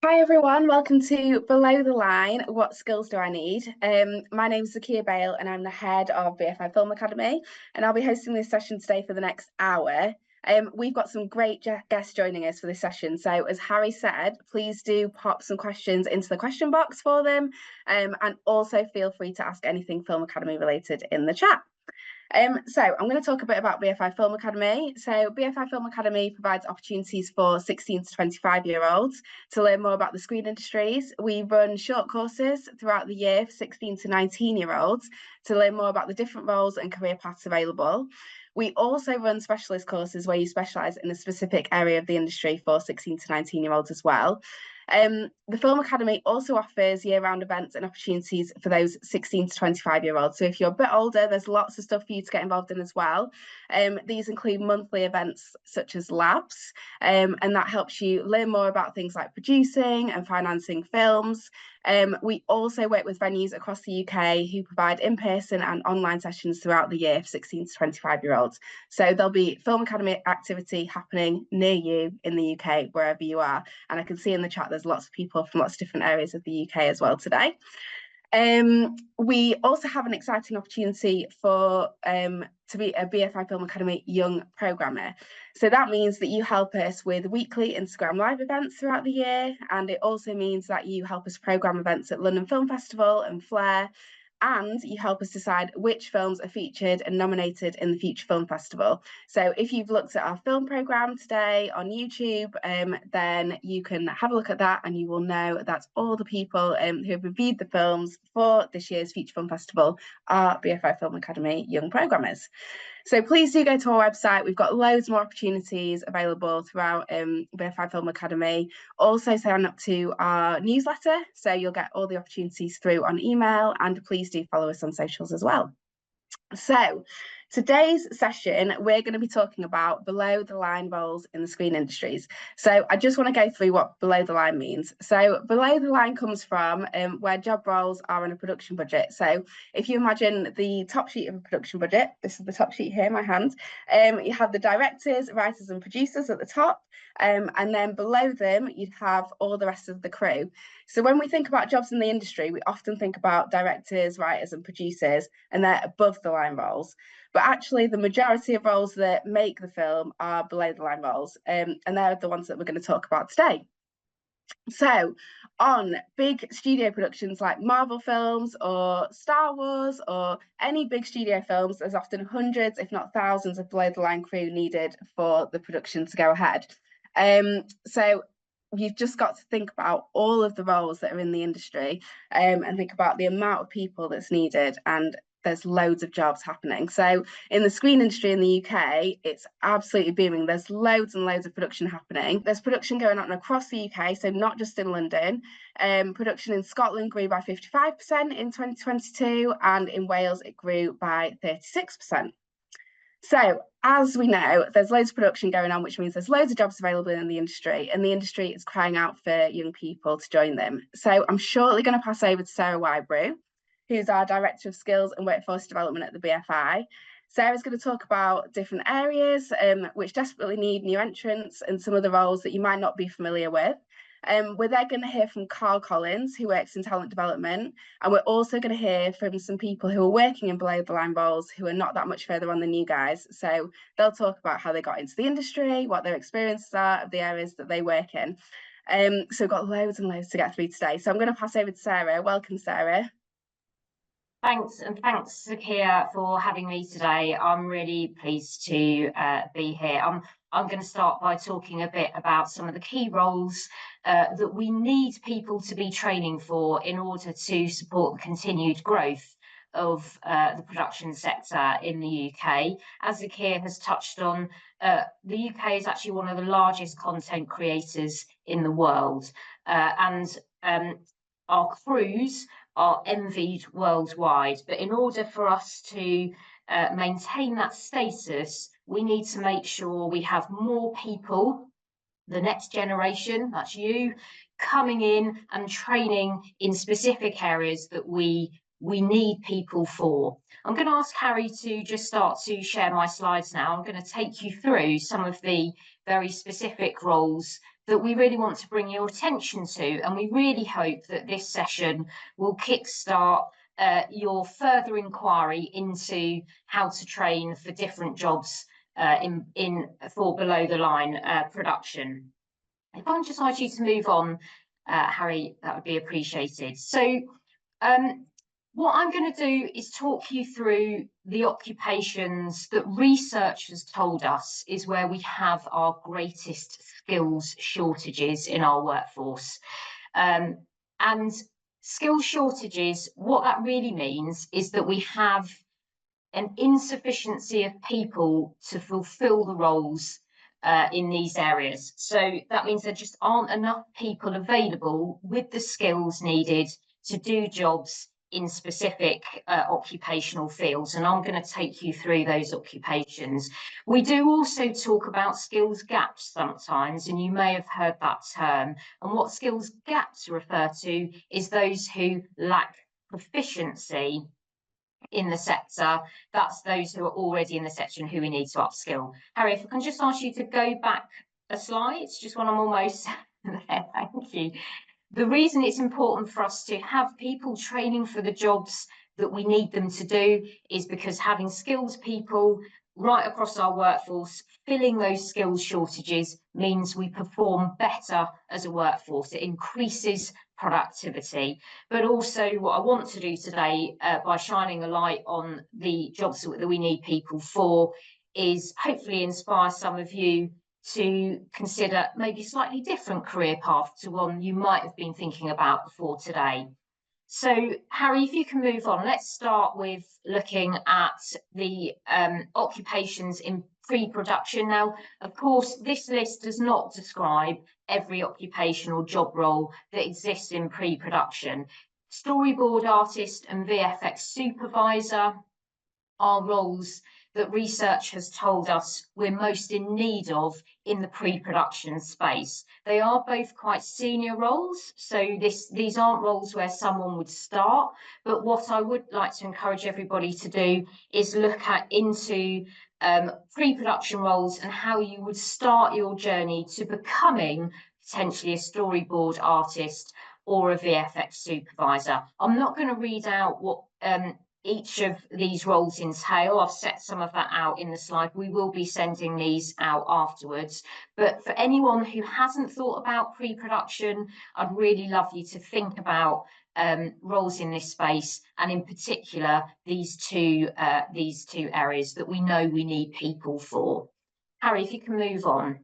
Hi everyone, welcome to Below the Line. What skills do I need? My name is Zakia Bale and I'm the head of BFI Film Academy, and I'll be hosting this session today for the next hour. We've got some great guests joining us for this session. So as Harry said, please do pop some questions into the question box for them, and also feel free to ask anything Film Academy related in the chat. So I'm going to talk a bit about BFI Film Academy. So BFI Film Academy provides opportunities for 16 to 25-year-olds to learn more about the screen industries. We run short courses throughout the year for 16 to 19-year-olds to learn more about the different roles and career paths available. We also run specialist courses where you specialise in a specific area of the industry for 16 to 19-year-olds as well. The Film Academy also offers year-round events and opportunities for those 16 to 25-year-olds. So if you're a bit older, there's lots of stuff for you to get involved in as well. These include monthly events such as labs, and that helps you learn more about things like producing and financing films. We also work with venues across the UK who provide in-person and online sessions throughout the year for 16 to 25-year-olds. So there'll be Film Academy activity happening near you in the UK, wherever you are. And I can see in the chat there's lots of people from lots of different areas of the UK as well today. We also have an exciting opportunity for to be a BFI Film Academy Young Programmer. So that means that you help us with weekly Instagram live events throughout the year, and it also means that you help us programme events at London Film Festival and Flare, and you help us decide which films are featured and nominated in the Future Film Festival. So if you've looked at our film programme today on YouTube, then you can have a look at that and you will know that all the people who have reviewed the films for this year's Future Film Festival are BFI Film Academy Young Programmers. So please do go to our website. We've got loads more opportunities available throughout BFI Film Academy. Also sign up to our newsletter, so you'll get all the opportunities through on email, and please do follow us on socials as well. So today's session, we're going to be talking about below the line roles in the screen industries. So I just want to go through what below the line means. So below the line comes from where job roles are on a production budget. So if you imagine the top sheet of a production budget, this is the top sheet here in my hand, you have the directors, writers and producers at the top, and then below them you'd have all the rest of the crew. So when we think about jobs in the industry, we often think about directors, writers and producers, and they're above the line roles. But actually, the majority of roles that make the film are below the line roles, and they're the ones that we're going to talk about today. So on big studio productions like Marvel films or Star Wars or any big studio films, there's often hundreds, if not thousands, of below the line crew needed for the production to go ahead. So you've just got to think about all of the roles that are in the industry, and think about the amount of people that's needed, and there's loads of jobs happening. So in the screen industry in the UK, it's absolutely booming. There's loads and loads of production happening. There's production going on across the UK, so not just in London. Production in Scotland grew by 55% in 2022, and in Wales it grew by 36%. So as we know, there's loads of production going on, which means there's loads of jobs available in the industry, and the industry is crying out for young people to join them. So I'm shortly going to pass over to Sara Whybrew, who's our Director of Skills and Workforce Development at the BFI. Sara's going to talk about different areas which desperately need new entrants and some of the roles that you might not be familiar with. We're then going to hear from Karl, who works in talent development, and we're also going to hear from some people who are working in below the line roles who are not that much further on than you guys. So they'll talk about how they got into the industry, what their experiences are of the areas that they work in. So we've got loads and loads to get through today. So I'm going to pass over to Sara. Welcome, Sara. Thanks, and thanks, Zakia, for having me today. I'm really pleased to be here. I'm going to start by talking a bit about some of the key roles that we need people to be training for in order to support the continued growth of the production sector in the UK. As Zakia has touched on, the UK is actually one of the largest content creators in the world, and our crews are envied worldwide. But in order for us to maintain that status, we need to make sure we have more people, the next generation, that's you, coming in and training in specific areas that we we need people for. I'm going to ask Harry to just start to share my slides now. I'm going to take you through some of the very specific roles that we really want to bring your attention to, and we really hope that this session will kickstart your further inquiry into how to train for different jobs for below the line production. If I just ask you to move on, Harry, that would be appreciated. So what I'm going to do is talk you through the occupations that research has told us is where we have our greatest skills shortages in our workforce. And skills shortages, what that really means is that we have an insufficiency of people to fulfill the roles in these areas. So that means there just aren't enough people available with the skills needed to do jobs in specific occupational fields, and I'm going to take you through those occupations. We do also talk about skills gaps sometimes, and you may have heard that term, and what skills gaps refer to is those who lack proficiency in the sector. That's those who are already in the sector and who we need to upskill. Harry, if I can just ask you to go back a slide, just when I'm almost there, thank you. The reason it's important for us to have people training for the jobs that we need them to do is because having skilled people right across our workforce, filling those skills shortages means we perform better as a workforce. It increases productivity. But also what I want to do today by shining a light on the jobs that we need people for is hopefully inspire some of you to consider maybe a slightly different career path to one you might have been thinking about before today. So, Harry, if you can move on, let's start with looking at the occupations in pre-production. Now, of course, this list does not describe every occupational job role that exists in pre-production. Storyboard artist and VFX supervisor are roles that research has told us we're most in need of in the pre-production space. They are both quite senior roles, so these aren't roles where someone would start, but what I would like to encourage everybody to do is look into pre-production roles and how you would start your journey to becoming potentially a storyboard artist or a VFX supervisor. I'm not going to read out what each of these roles entail. I've set some of that out in the slide. We will be sending these out afterwards. But for anyone who hasn't thought about pre-production, I'd really love you to think about roles in this space, and in particular these two areas that we know we need people for. Harry, if you can move on,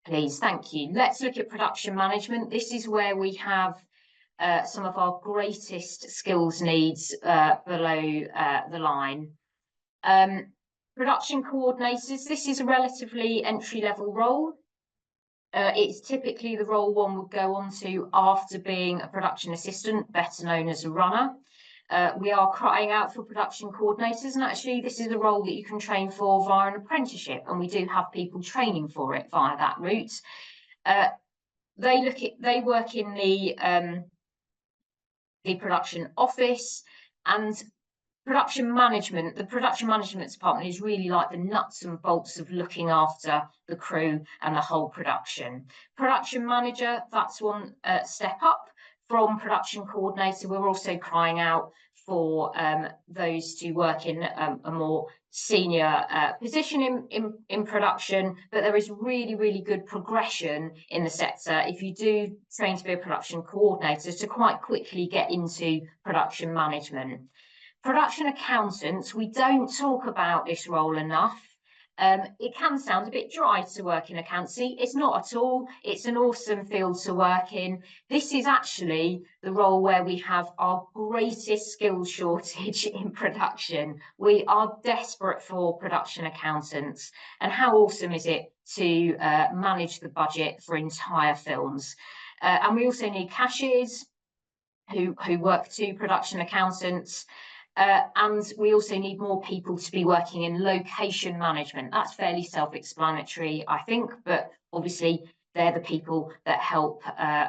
please. Thank you. Let's look at production management. This is where we have some of our greatest skills needs below the line. Production coordinators, this is a relatively entry-level role. It's typically the role one would go on to after being a production assistant, better known as a runner. We are crying out for production coordinators, and actually this is a role that you can train for via an apprenticeship, and we do have people training for it via that route. They work in the production office, and production management, the production management department is really like the nuts and bolts of looking after the crew and the whole production. Production manager, that's one step up from production coordinator. We're also crying out for those to work in a more senior position in production, but there is really good progression in the sector if you do train to be a production coordinator to quite quickly get into production management. Production accountants, we don't talk about this role enough. It can sound a bit dry to work in accountancy. It's not at all. It's an awesome field to work in. This is actually the role where we have our greatest skills shortage in production. We are desperate for production accountants. And how awesome is it to manage the budget for entire films? And we also need cashiers who work to production accountants. And we also need more people to be working in location management. That's fairly self-explanatory, I think, but obviously they're the people that help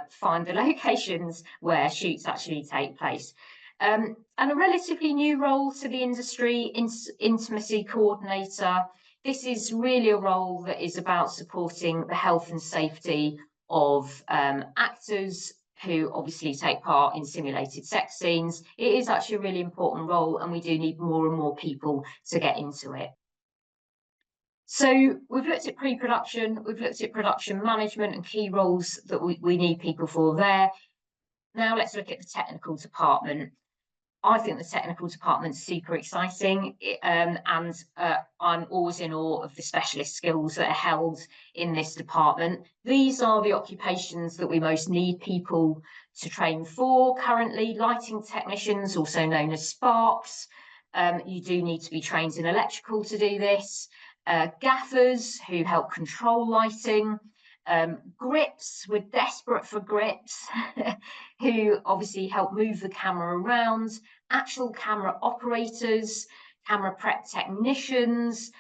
find the locations where shoots actually take place. And a relatively new role to the industry, intimacy coordinator. This is really a role that is about supporting the health and safety of actors who obviously take part in simulated sex scenes. It is actually a really important role, and we do need more and more people to get into it. So we've looked at pre-production, we've looked at production management and key roles that we need people for there. Now let's look at the technical department. I think the technical department's super exciting, and I'm always in awe of the specialist skills that are held in this department. These are the occupations that we most need people to train for currently. Lighting technicians, also known as sparks. You do need to be trained in electrical to do this. Gaffers who help control lighting. Grips, we're desperate for grips who obviously help move the camera around, actual camera operators, camera prep technicians,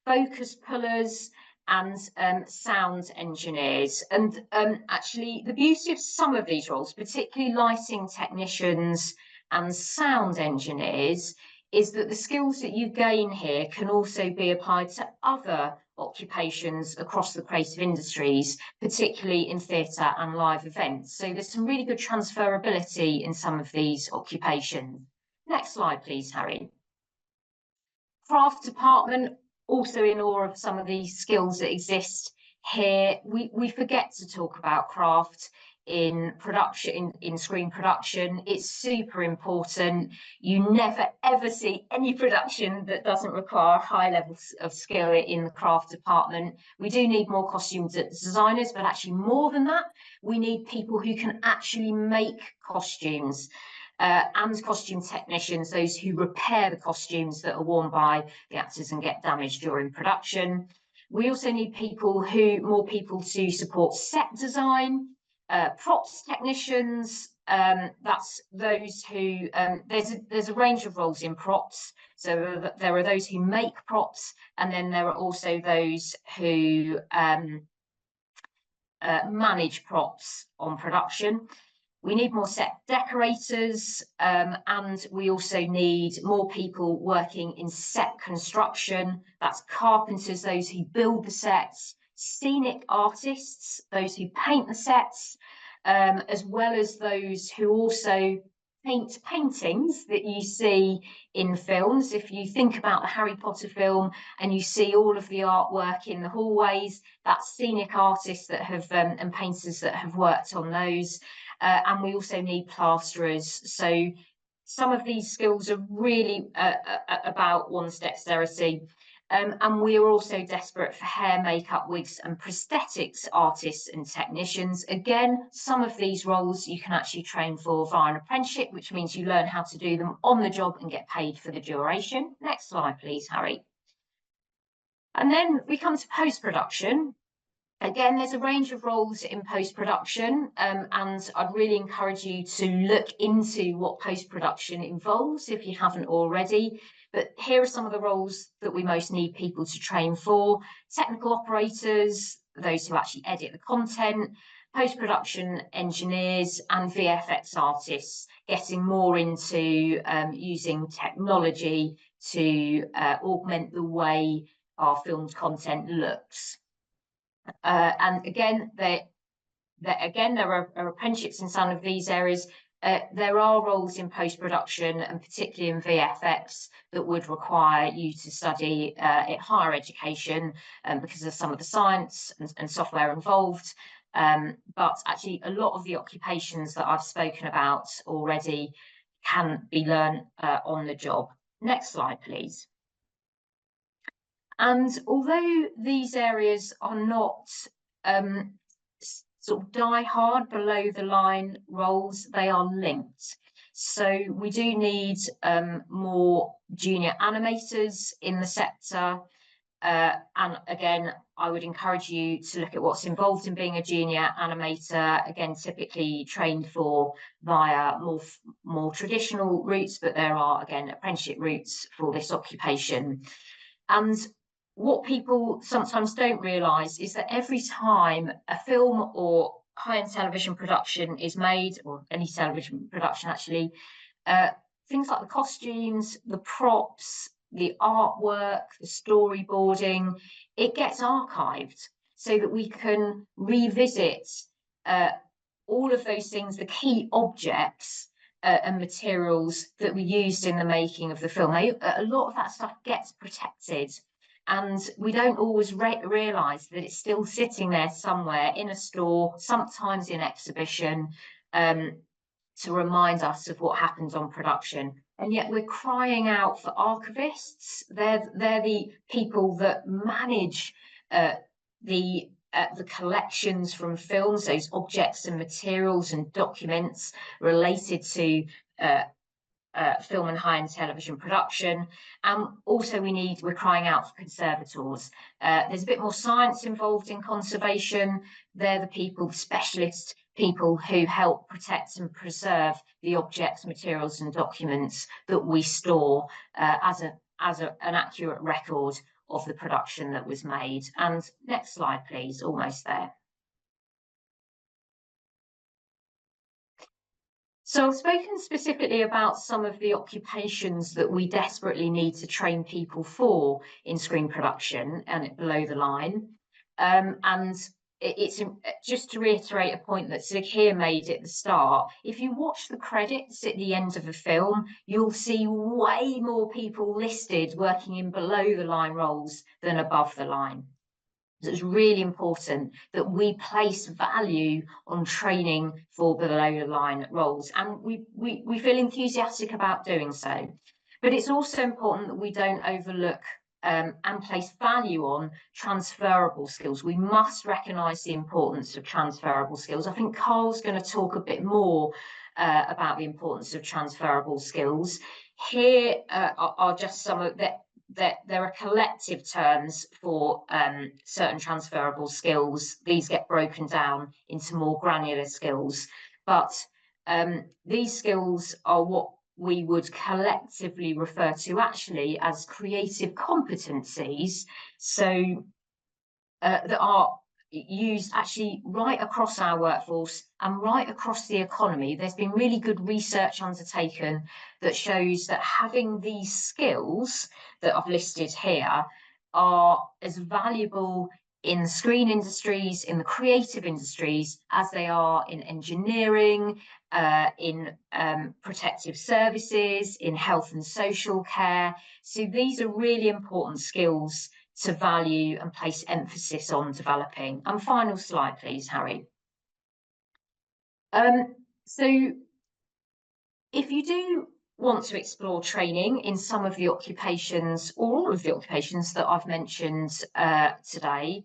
focus pullers, and sound engineers. And actually the beauty of some of these roles, particularly lighting technicians and sound engineers, is that the skills that you gain here can also be applied to other occupations across the creative industries, particularly in theatre and live events. So there's some really good transferability in some of these occupations. Next slide, please, Harry. Craft department, also in awe of some of these skills that exist here. We forget to talk about craft in production, in screen production. It's super important. You never ever see any production that doesn't require high levels of skill in the craft department. We do need more costume designers, but actually more than that, we need people who can actually make costumes. And costume technicians, those who repair the costumes that are worn by the actors and get damaged during production. We also need more people to support set design, props technicians. That's those who there's a range of roles in props. So there are those who make props, and then there are also those who manage props on production. We need more set decorators, and we also need more people working in set construction. That's carpenters, those who build the sets, scenic artists, those who paint the sets, as well as those who also paint paintings that you see in films. If you think about the Harry Potter film and you see all of the artwork in the hallways, that's scenic artists that have and painters that have worked on those. And we also need plasterers. So some of these skills are really about one's dexterity. And we are also desperate for hair, makeup, wigs and prosthetics artists and technicians. Again, some of these roles you can actually train for via an apprenticeship, which means you learn how to do them on the job and get paid for the duration. Next slide, please, Harry. And then we come to post-production. Again, there's a range of roles in post-production, and I'd really encourage you to look into what post-production involves if you haven't already. But here are some of the roles that we most need people to train for: technical operators, those who actually edit the content, post-production engineers, and VFX artists, getting more into using technology to augment the way our filmed content looks. And again, there are apprenticeships in some of these areas. There are roles in post-production and particularly in VFX that would require you to study at higher education because of some of the science and software involved. But actually a lot of the occupations that I've spoken about already can be learned on the job. Next slide, please. And although these areas are not sort of die hard below the line roles, they are linked. So we do need more junior animators in the sector. And again, I would encourage you to look at what's involved in being a junior animator. Again, typically trained for via more traditional routes, but there are, again, apprenticeship routes for this occupation. And what people sometimes don't realise is that every time a film or high-end television production is made, or any television production actually, things like the costumes, the props, the artwork, the storyboarding, it gets archived so that we can revisit all of those things, the key objects and materials that were used in the making of the film. A lot of that stuff gets protected, and we don't always realise that it's still sitting there somewhere in a store, sometimes in exhibition, to remind us of what happens on production. And yet we're crying out for archivists. They're the people that manage the collections from films, those objects and materials and documents related to film and high-end television production. Also we're crying out for conservators. There's a bit more science involved in conservation. They're the people, the specialist people who help protect and preserve the objects, materials and documents that we store as an accurate record of the production that was made. And next slide, please, almost there. So I've spoken specifically about some of the occupations that we desperately need to train people for in screen production and below the line. And it's just to reiterate a point that Zakia made at the start. If you watch the credits at the end of a film, you'll see way more people listed working in below the line roles than above the line. So it's really important that we place value on training for below the line roles, and we feel enthusiastic about doing so. But it's also important that we don't overlook and place value on transferable skills. We must recognise the importance of transferable skills. I think Karl's going to talk a bit more about the importance of transferable skills. Here are just some of that there are collective terms for certain transferable skills. These get broken down into more granular skills, but these skills are what we would collectively refer to actually as creative competencies, so that are used actually right across our workforce and right across the economy. There's been really good research undertaken that shows that having these skills that I've listed here are as valuable in the screen industries, in the creative industries, as they are in engineering, in protective services, in health and social care. So these are really important skills to value and place emphasis on developing. And final slide, please, Harry. So if you do want to explore training in some of the occupations or all of the occupations that I've mentioned today,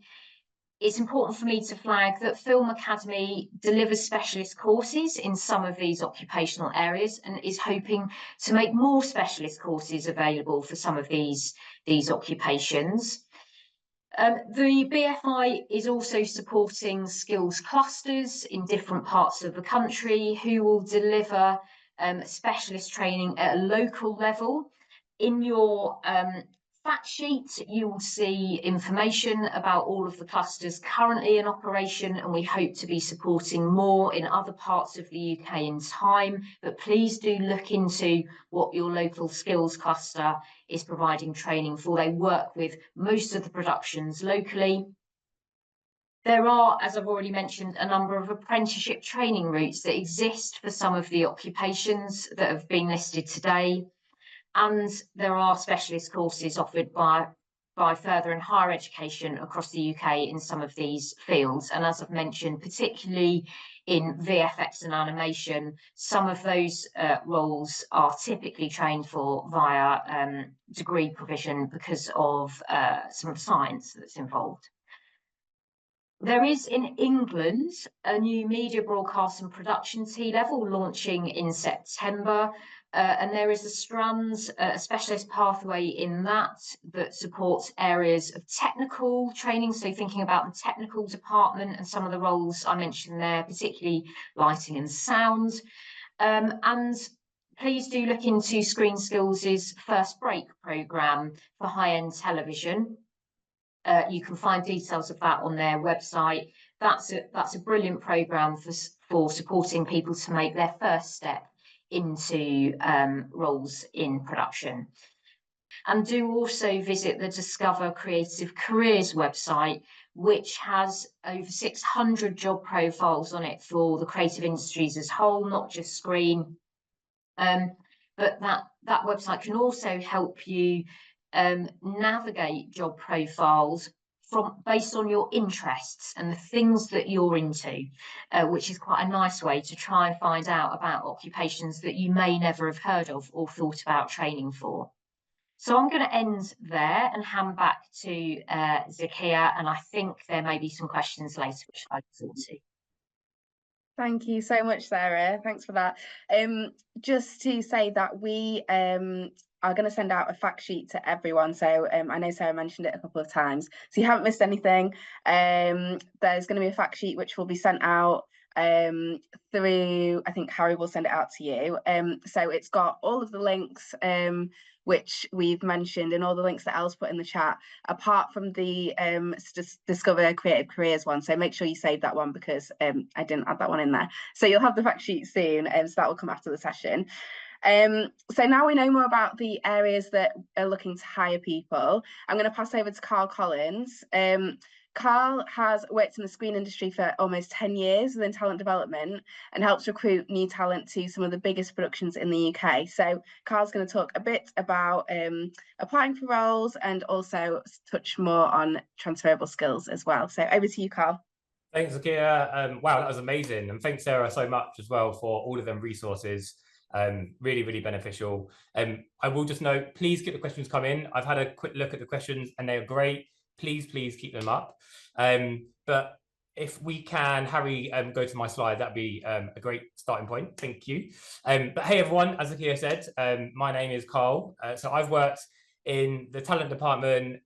it's important for me to flag that Film Academy delivers specialist courses in some of these occupational areas and is hoping to make more specialist courses available for some of these occupations. The BFI is also supporting skills clusters in different parts of the country who will deliver specialist training at a local level. In your fact sheet, you will see information about all of the clusters currently in operation, and we hope to be supporting more in other parts of the UK in time. But please do look into what your local skills cluster is providing training for. They work with most of the productions locally. There are, as I've already mentioned, a number of apprenticeship training routes that exist for some of the occupations that have been listed today. And there are specialist courses offered by further and higher education across the UK in some of these fields. And as I've mentioned, particularly in VFX and animation, some of those roles are typically trained for via degree provision because of some of the science that's involved. There is in England a new media broadcast and production T-level launching in September. And there is a strands, a specialist pathway in that supports areas of technical training. So thinking about the technical department and some of the roles I mentioned there, particularly lighting and sound. And please do look into Screen Skills' First Break programme for high-end television. You can find details of that on their website. That's a brilliant programme for supporting people to make their first step into roles in production. And do also visit the Discover Creative Careers website, which has over 600 job profiles on it for the creative industries as a whole, not just screen. But that website can also help you navigate job profiles based on your interests and the things that you're into, which is quite a nice way to try and find out about occupations that you may never have heard of or thought about training for. So I'm going to end there and hand back to Zakia, and I think there may be some questions later which I'd thought to. Thank you so much, Sarah. Thanks for that. Just to say that we are going to send out a fact sheet to everyone. So I know Sarah mentioned it a couple of times, so you haven't missed anything. There's going to be a fact sheet which will be sent out through, I think Harry will send it out to you. So it's got all of the links which we've mentioned and all the links that Elle's put in the chat, apart from the Discover Creative Careers one. So make sure you save that one, because I didn't add that one in there. So you'll have the fact sheet soon, so that will come after the session. So now we know more about the areas that are looking to hire people. I'm going to pass over to Karl Collins. Karl has worked in the screen industry for almost 10 years within talent development and helps recruit new talent to some of the biggest productions in the UK. So Karl's going to talk a bit about applying for roles and also touch more on transferable skills as well. So over to you, Karl. Thanks, Zakia. Wow, that was amazing. And thanks, Sarah, so much as well for all of them resources. Really, really beneficial. I will just note, please keep the questions coming. I've had a quick look at the questions and they're great. Please keep them up. But if we can, Harry, go to my slide, that'd be a great starting point. Thank you. But hey, everyone, as Zakia said, my name is Karl. So I've worked in the talent department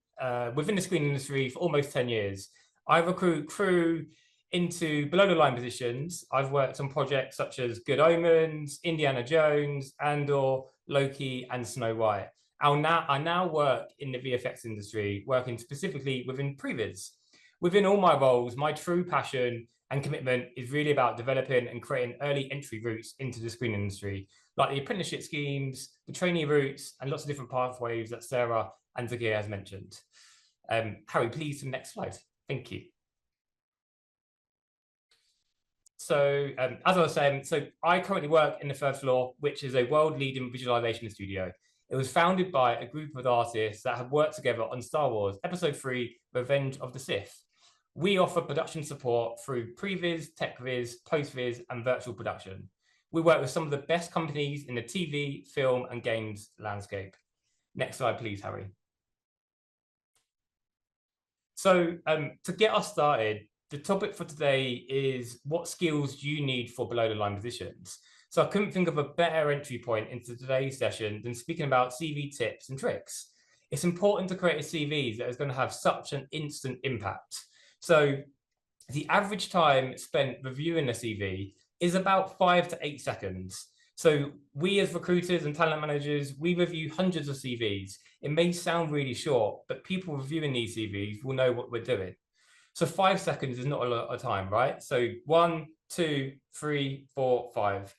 within the screen industry for almost 10 years. I recruit crew into below the line positions. I've worked on projects such as Good Omens, Indiana Jones, Andor, Loki, and Snow White. I now work in the VFX industry, working specifically within previs. Within all my roles, my true passion and commitment is really about developing and creating early entry routes into the screen industry, like the apprenticeship schemes, the trainee routes, and lots of different pathways that Sara and Zakia has mentioned. Harry, please, to the next slide. Thank you. So as I was saying, I currently work in the third floor, which is a world-leading visualization studio. It was founded by a group of artists that have worked together on Star Wars Episode 3, Revenge of the Sith. We offer production support through previs, techviz, postviz, and virtual production. We work with some of the best companies in the TV, film, and games landscape. Next slide, please, Harry. So to get us started, the topic for today is what skills do you need for below the line positions? So I couldn't think of a better entry point into today's session than speaking about CV tips and tricks. It's important to create a CV that is going to have such an instant impact. So the average time spent reviewing a CV is about 5 to 8 seconds. So we as recruiters and talent managers, we review hundreds of CVs. It may sound really short, but people reviewing these CVs will know what we're doing. So 5 seconds is not a lot of time, right? So 1, 2, 3, 4, 5.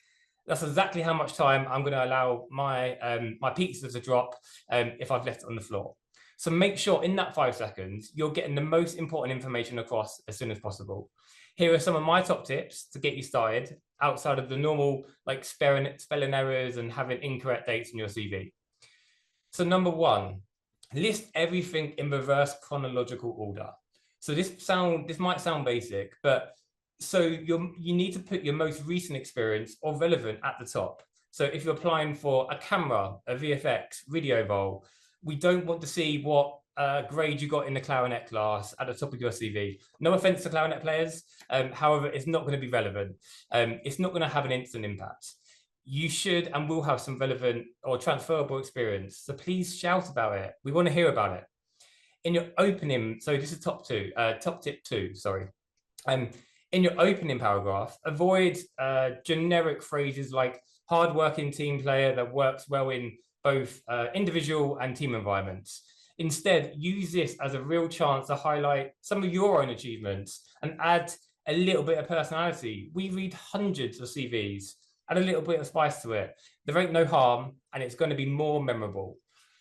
That's exactly how much time I'm going to allow my my pizza to drop if I've left it on the floor. So make sure in that 5 seconds, you're getting the most important information across as soon as possible. Here are some of my top tips to get you started outside of the normal like spelling errors and having incorrect dates in your CV. So number 1, list everything in reverse chronological order. So this might sound basic, but so you need to put your most recent experience or relevant at the top. So if you're applying for a camera, a VFX, video role, we don't want to see what grade you got in the clarinet class at the top of your CV. No offense to clarinet players, however, it's not going to be relevant. It's not going to have an instant impact. You should and will have some relevant or transferable experience. So please shout about it. We want to hear about it. In your opening, so this is top tip 2, sorry. In your opening paragraph, avoid generic phrases like hardworking team player that works well in both individual and team environments. Instead, use this as a real chance to highlight some of your own achievements and add a little bit of personality. We read hundreds of CVs add a little bit of spice to it. There ain't no harm, and it's going to be more memorable.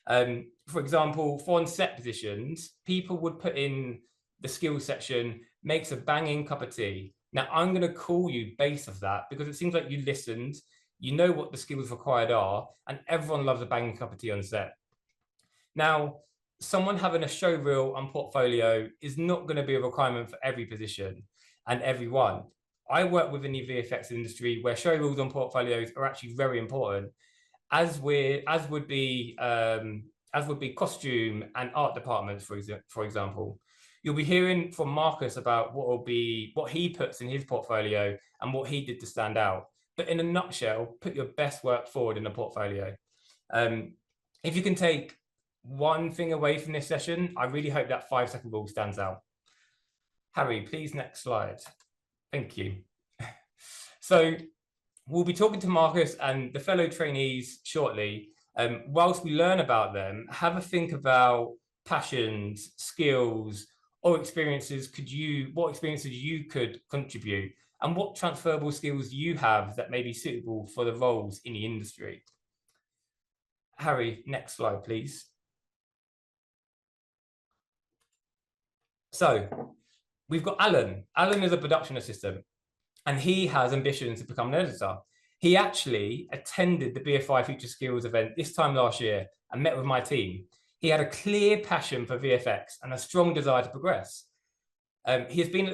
For example, for on-set positions, people would put in the skills section, makes a banging cup of tea. Now, I'm going to call you based off that because it seems like you listened, you know what the skills required are, and everyone loves a banging cup of tea on set. Now, someone having a show reel and portfolio is not going to be a requirement for every position and everyone. I work within the VFX industry where show reels and portfolios are actually very important, as would be costume and art departments, for example. You'll be hearing from Marcus about what he puts in his portfolio and what he did to stand out. But in a nutshell, put your best work forward in a portfolio. If you can take one thing away from this session, I really hope that 5-second rule stands out. Harry, please, next slide. Thank you. So we'll be talking to Marcus and the fellow trainees shortly. Whilst we learn about them, have a think about passions, skills, or experiences what experiences you could contribute, and what transferable skills you have that may be suitable for the roles in the industry. Harry, next slide, please. So we've got Alan. Alan is a production assistant, and he has ambitions to become an editor. He actually attended the BFI Future Skills event this time last year and met with my team. He had a clear passion for VFX and a strong desire to progress. He has been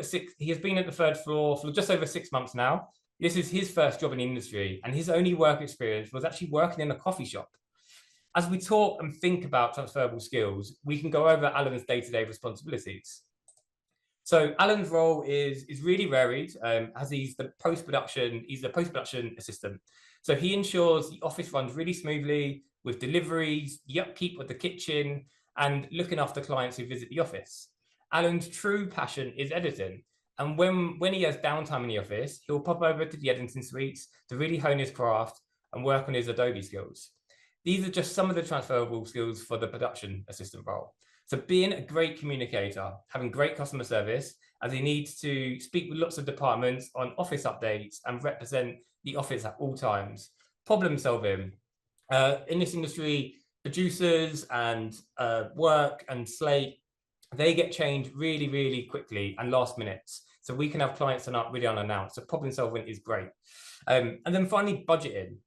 at the third floor for just over 6 months now. This is his first job in the industry, and his only work experience was actually working in a coffee shop. As we talk and think about transferable skills, we can go over Alan's day-to-day responsibilities. So Alan's role is really varied, as he's the post-production assistant. So he ensures the office runs really smoothly with deliveries, the upkeep of the kitchen, and looking after clients who visit the office. Alan's true passion is editing. And when he has downtime in the office, he'll pop over to the editing suites to really hone his craft and work on his Adobe skills. These are just some of the transferable skills for the production assistant role. So being a great communicator, having great customer service, as he needs to speak with lots of departments on office updates and represent the office at all times. Problem solving. In this industry, producers and work and slate, they get changed really, really quickly and last minutes. So we can have clients turn up really unannounced. So problem solving is great. And then finally, budgeting.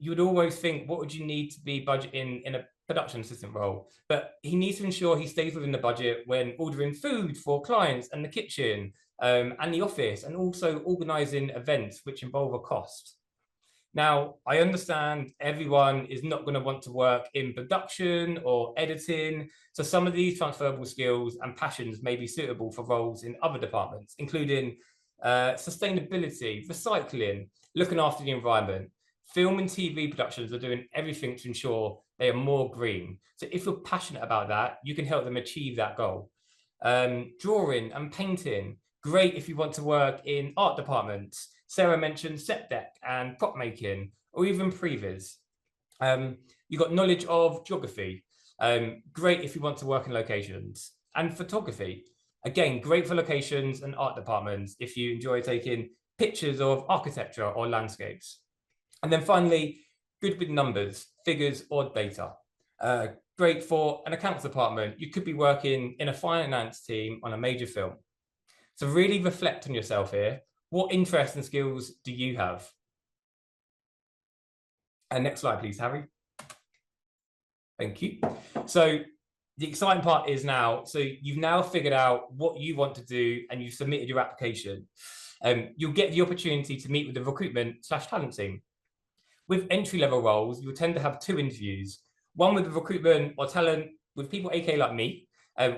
You would always think, what would you need to be budgeting in a production assistant role? But he needs to ensure he stays within the budget when ordering food for clients and the kitchen and the office, and also organising events which involve a cost. Now, I understand everyone is not going to want to work in production or editing, so some of these transferable skills and passions may be suitable for roles in other departments, including sustainability, recycling, looking after the environment. Film and TV productions are doing everything to ensure they are more green. So if you're passionate about that, you can help them achieve that goal. Drawing and painting, great if you want to work in art departments. Sara mentioned set deck and prop making, or even previs. You've got knowledge of geography, great if you want to work in locations. And photography, again, great for locations and art departments if you enjoy taking pictures of architecture or landscapes. And then finally, good with numbers, figures, or data. Great for an accounts department. You could be working in a finance team on a major film. So really reflect on yourself here. What interests and skills do you have? And next slide, please, Harry. Thank you. So the exciting part is now, so you've now figured out what you want to do and you've submitted your application. You'll get the opportunity to meet with the recruitment/talent team. With entry-level roles, you'll tend to have 2 interviews, one with the recruitment or talent with people aka like me.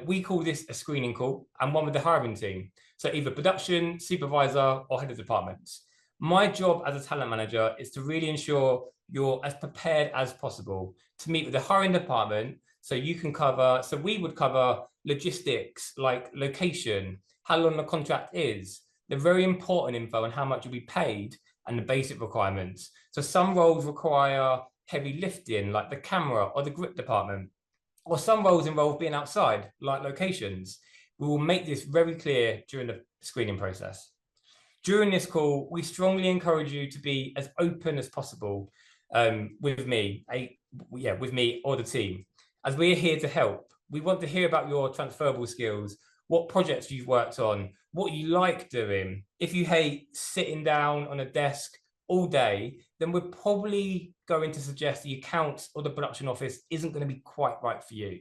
We call this a screening call, and one with the hiring team. So either production, supervisor, or head of departments. My job as a talent manager is to really ensure you're as prepared as possible to meet with the hiring department. So we would cover logistics like location, how long the contract is, the very important info on how much you'll be paid, and the basic requirements. So some roles require heavy lifting, like the camera or the grip department, or some roles involve being outside, like locations. We will make this very clear during the screening process. During this call, we strongly encourage you to be as open as possible with me or the team, as we're here to help. We want to hear about your transferable skills, what projects you've worked on, what you like doing. If you hate sitting down on a desk all day, then we're probably going to suggest the accounts or the production office isn't going to be quite right for you.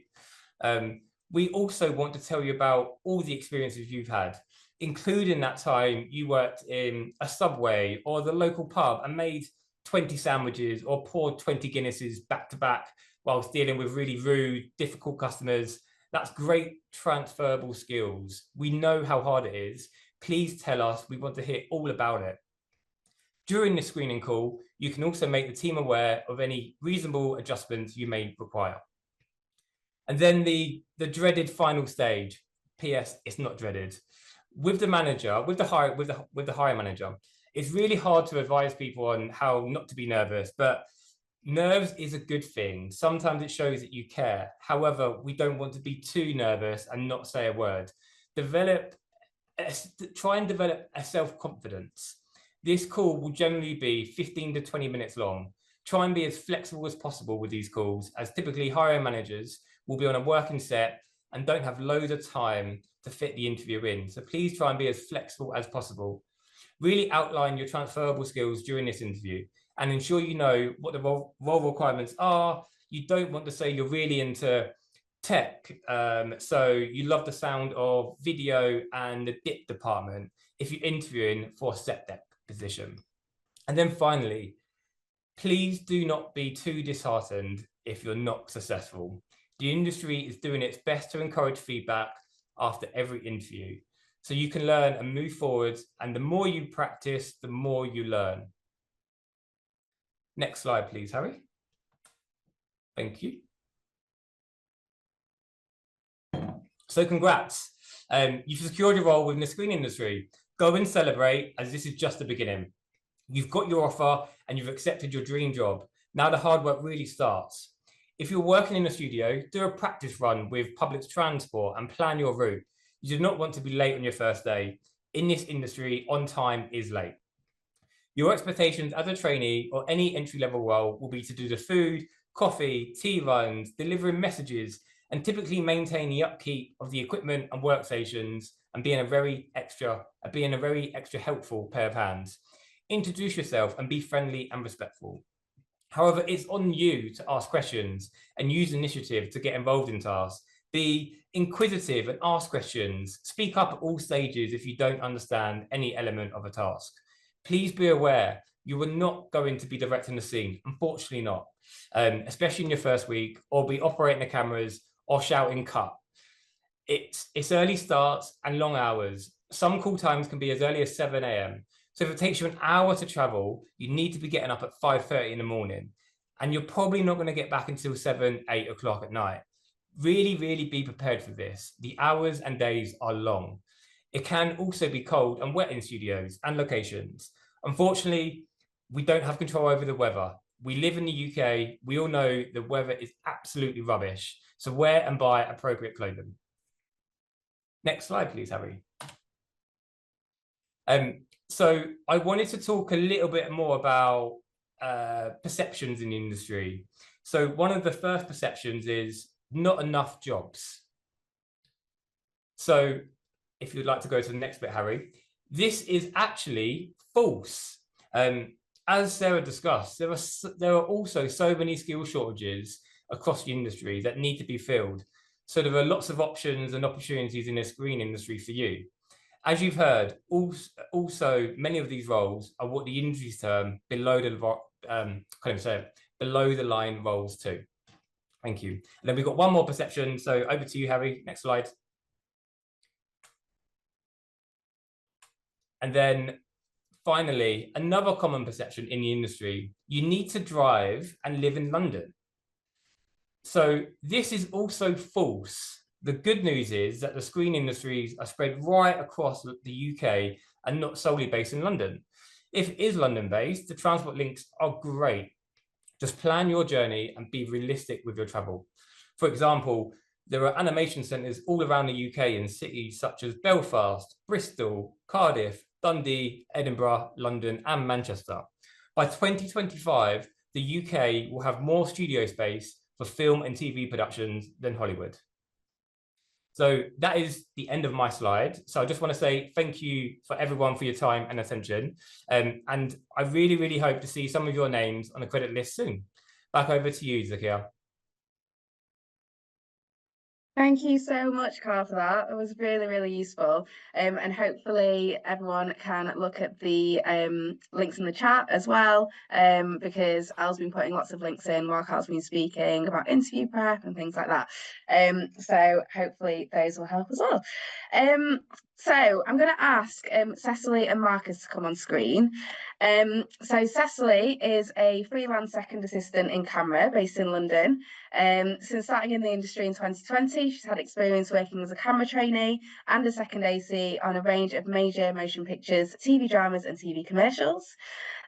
We also want to tell you about all the experiences you've had, including that time you worked in a Subway or the local pub and made 20 sandwiches or poured 20 Guinnesses back to back whilst dealing with really rude, difficult customers. That's great transferable skills. We know how hard it is. Please tell us. We want to hear all about it. During this screening call, you can also make the team aware of any reasonable adjustments you may require. And then the dreaded final stage. PS, it's not dreaded. With the manager, with the hiring manager, it's really hard to advise people on how not to be nervous, but nerves is a good thing. Sometimes it shows that you care. However, we don't want to be too nervous and not say a word. Try and develop a self-confidence. This call will generally be 15 to 20 minutes long. Try and be as flexible as possible with these calls, as typically hiring managers will be on a working set and don't have loads of time to fit the interview in. So please try and be as flexible as possible. Really outline your transferable skills during this interview and ensure you know what the role requirements are. You don't want to say you're really into tech, so you love the sound of video and the dip department if you're interviewing for a set dep position. And then finally, please do not be too disheartened if you're not successful. The industry is doing its best to encourage feedback after every interview, so you can learn and move forward, and the more you practice, the more you learn. Next slide, please, Harry. Thank you. So congrats. You've secured your role within the screen industry. Go and celebrate, as this is just the beginning. You've got your offer and you've accepted your dream job. Now the hard work really starts. If you're working in a studio, do a practice run with public transport and plan your route. You do not want to be late on your first day. In this industry, on time is late. Your expectations as a trainee or any entry-level role will be to do the food, coffee, tea runs, delivering messages, and typically maintain the upkeep of the equipment and workstations and being a very extra helpful pair of hands. Introduce yourself and be friendly and respectful. However, it's on you to ask questions and use initiative to get involved in tasks. Be inquisitive and ask questions. Speak up at all stages if you don't understand any element of a task. Please be aware you are not going to be directing the scene, unfortunately not, especially in your first week, or be operating the cameras or shouting cut. It's early starts and long hours. Some call times can be as early as 7 a.m. So if it takes you an hour to travel, you need to be getting up at 5:30 in the morning, and you're probably not going to get back until 7, 8 o'clock at night. Really, really be prepared for this. The hours and days are long. It can also be cold and wet in studios and locations. Unfortunately, we don't have control over the weather. We live in the UK. We all know the weather is absolutely rubbish. So wear and buy appropriate clothing. Next slide, please, Harry. So I wanted to talk a little bit more about perceptions in the industry. So one of the first perceptions is not enough jobs. So if you'd like to go to the next bit, Harry, this is actually false. As Sara discussed, there are also so many skill shortages across the industry that need to be filled. So there are lots of options and opportunities in the screen industry for you. As you've heard, also many of these roles are what the industry's term below the line roles too. Thank you. And then we've got one more perception. So over to you, Harry. Next slide. And then finally, another common perception in the industry: you need to drive and live in London. So this is also false. The good news is that the screen industries are spread right across the UK and not solely based in London. If it is London-based, the transport links are great. Just plan your journey and be realistic with your travel. For example, there are animation centres all around the UK in cities such as Belfast, Bristol, Cardiff, Dundee, Edinburgh, London, and Manchester. By 2025, the UK will have more studio space for film and TV productions than Hollywood. So that is the end of my slide. So I just want to say thank you for everyone for your time and attention. And I really, really hope to see some of your names on the credit list soon. Back over to you, Zakia. Thank you so much, Karl, for that. It was really, really useful. And hopefully everyone can look at the links in the chat as well, because Al's been putting lots of links in while Karl's been speaking about interview prep and things like that. So hopefully those will help as well. So I'm going to ask Cecily and Marcus to come on screen. So Cecily is a freelance second assistant in camera based in London. Since starting in the industry in 2020, she's had experience working as a camera trainee and a second AC on a range of major motion pictures, TV dramas and TV commercials.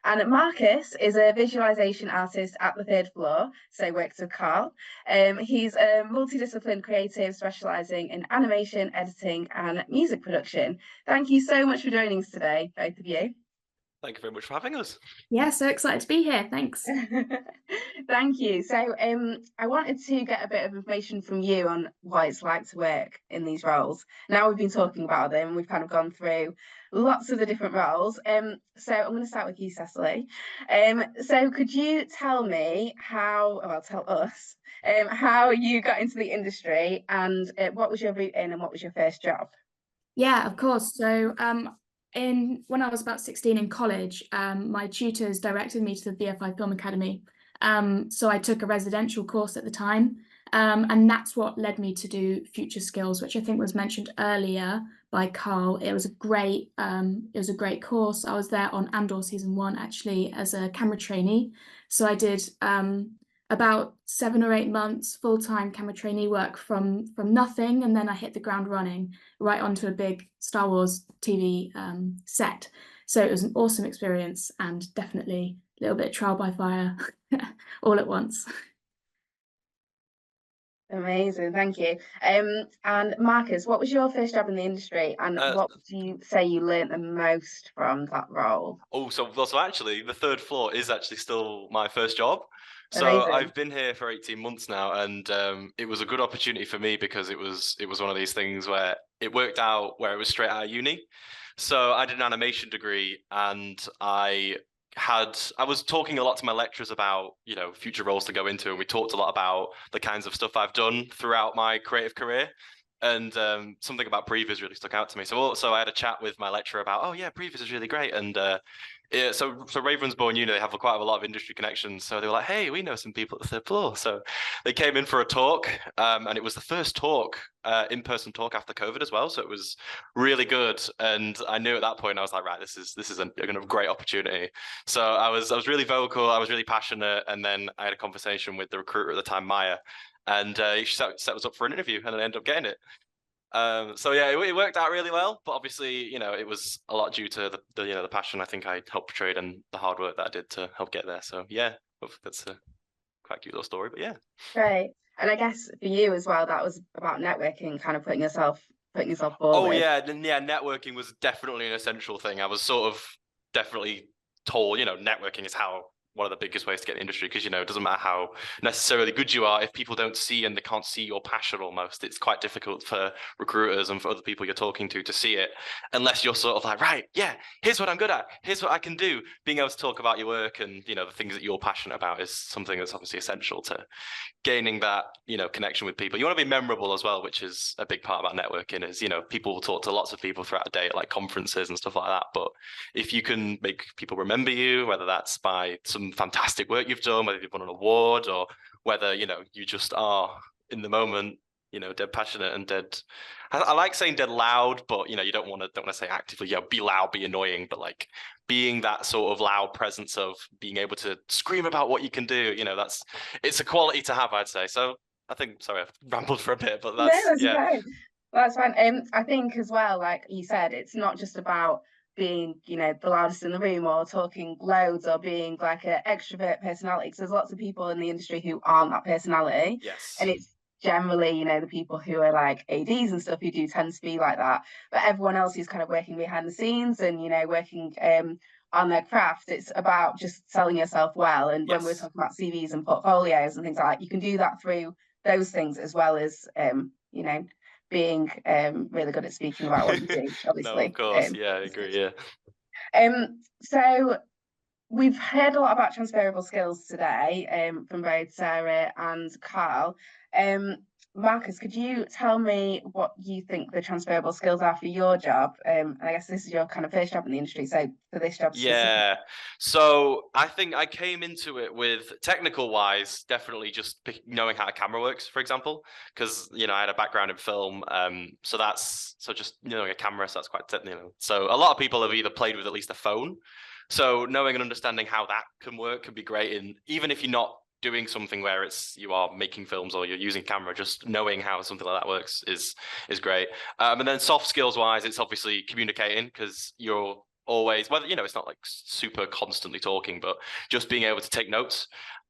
And Marcus is a visualization artist at the third floor, so works with Karl. He's a multidisciplined creative specialising in animation, editing and music production. Thank you so much for joining us today, both of you. Thank you very much for having us. Yeah, so excited to be here. Thanks. Thank you. So I wanted to get a bit of information from you on what it's like to work in these roles. Now we've been talking about them, we've kind of gone through lots of the different roles. So I'm going to start with you, Cecily. So could you tell me how you got into the industry and what was your route in and what was your first job? Yeah, of course. So when I was about 16 in college, my tutors directed me to the BFI Film Academy. So I took a residential course at the time, and that's what led me to do Future Skills, which I think was mentioned earlier by Karl. It was a great course. I was there on Andor season 1 actually as a camera trainee. So I did about 7 or 8 months full-time camera trainee work from nothing, and then I hit the ground running right onto a big Star Wars TV set. So it was an awesome experience and definitely a little bit trial by fire all at once. Amazing, thank you. And Marcus, what was your first job in the industry, and what would you say you learnt the most from that role? So actually, the third floor is actually still my first job. So Amazing. I've been here for 18 months now, and it was a good opportunity for me because it was one of these things where it worked out where it was straight out of uni. So I did an animation degree, and I was talking a lot to my lecturers about, future roles to go into, and we talked a lot about the kinds of stuff I've done throughout my creative career. And something about previs really stuck out to me. So I had a chat with my lecturer about, previs is really great. And so Ravensbourne Uni, they have quite a lot of industry connections. So they were like, hey, we know some people at the third floor. So they came in for a talk, and it was the first talk, in-person talk after COVID as well. So it was really good. And I knew at that point, I was like, right, this is a great opportunity. So I was really vocal, I was really passionate. And then I had a conversation with the recruiter at the time, Maya, and she set us up for an interview, and I ended up getting it. So yeah, it worked out really well, but obviously, it was a lot due to the passion I think I helped portray and the hard work that I did to help get there. So yeah, that's a quite cute little story, but yeah. Right, and I guess for you as well, that was about networking, kind of putting yourself forward. Oh yeah, networking was definitely an essential thing. I was sort of definitely told, networking is one of the biggest ways to get in the industry, because it doesn't matter how necessarily good you are, if people don't see and they can't see your passion almost, it's quite difficult for recruiters and for other people you're talking to see it, unless you're sort of like, right, yeah, here's what I'm good at, here's what I can do. Being able to talk about your work and the things that you're passionate about is something that's obviously essential to gaining that connection with people. You want to be memorable as well, which is a big part about networking. Is people will talk to lots of people throughout the day at like conferences and stuff like that, but if you can make people remember you, whether that's by some fantastic work you've done, whether you've won an award, or whether you just are in the moment, dead passionate and dead, I like saying dead loud, but you don't want to say actively be loud, be annoying, but like being that sort of loud presence of being able to scream about what you can do, it's a quality to have, I'd say. So I think, sorry, I've rambled for a bit, but that's fine. That's fine. I think as well, like you said, it's not just about being the loudest in the room or talking loads or being like an extrovert personality, because there's lots of people in the industry who aren't that personality. Yes. And it's generally, you know, the people who are like ADs and stuff who do tend to be like that, but everyone else who's kind of working behind the scenes and, you know, working on their craft, it's about just selling yourself well. And when we're Yes. talking about CVs and portfolios and things like that, you can do that through those things as well as, you know, being really good at speaking about what you do, obviously. No, of course. Yeah, I agree. Yeah. So we've heard a lot about transferable skills today from both Sara and Karl. Marcus, could you tell me what you think the transferable skills are for your job? And I guess this is your kind of first job in the industry, so for this job Yeah, so I think I came into it with technical wise, definitely just knowing how a camera works, for example, because, you know, I had a background in film. So just knowing a camera, so that's quite, you know, so a lot of people have either played with at least a phone. So knowing and understanding how that can work can be great. And even if you're not doing something where you are making films or you're using camera, just knowing how something like that works is great. And then soft skills wise, it's obviously communicating, because you're always, whether, you know, it's not like super constantly talking, but just being able to take notes.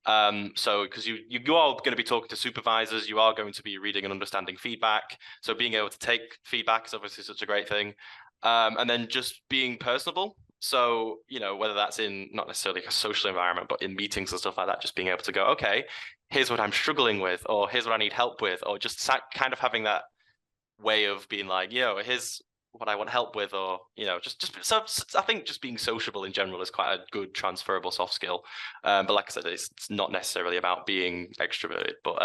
So because you are going to be talking to supervisors, you are going to be reading and understanding feedback. So being able to take feedback is obviously such a great thing. And then just being personable. So, you know, whether that's in not necessarily a social environment, but in meetings and stuff like that, just being able to go, okay, here's what I'm struggling with, or here's what I need help with, or just kind of having that way of being like, yo, here's what I want help with, or, you know, so I think just being sociable in general is quite a good transferable soft skill. But like I said, it's not necessarily about being extroverted, but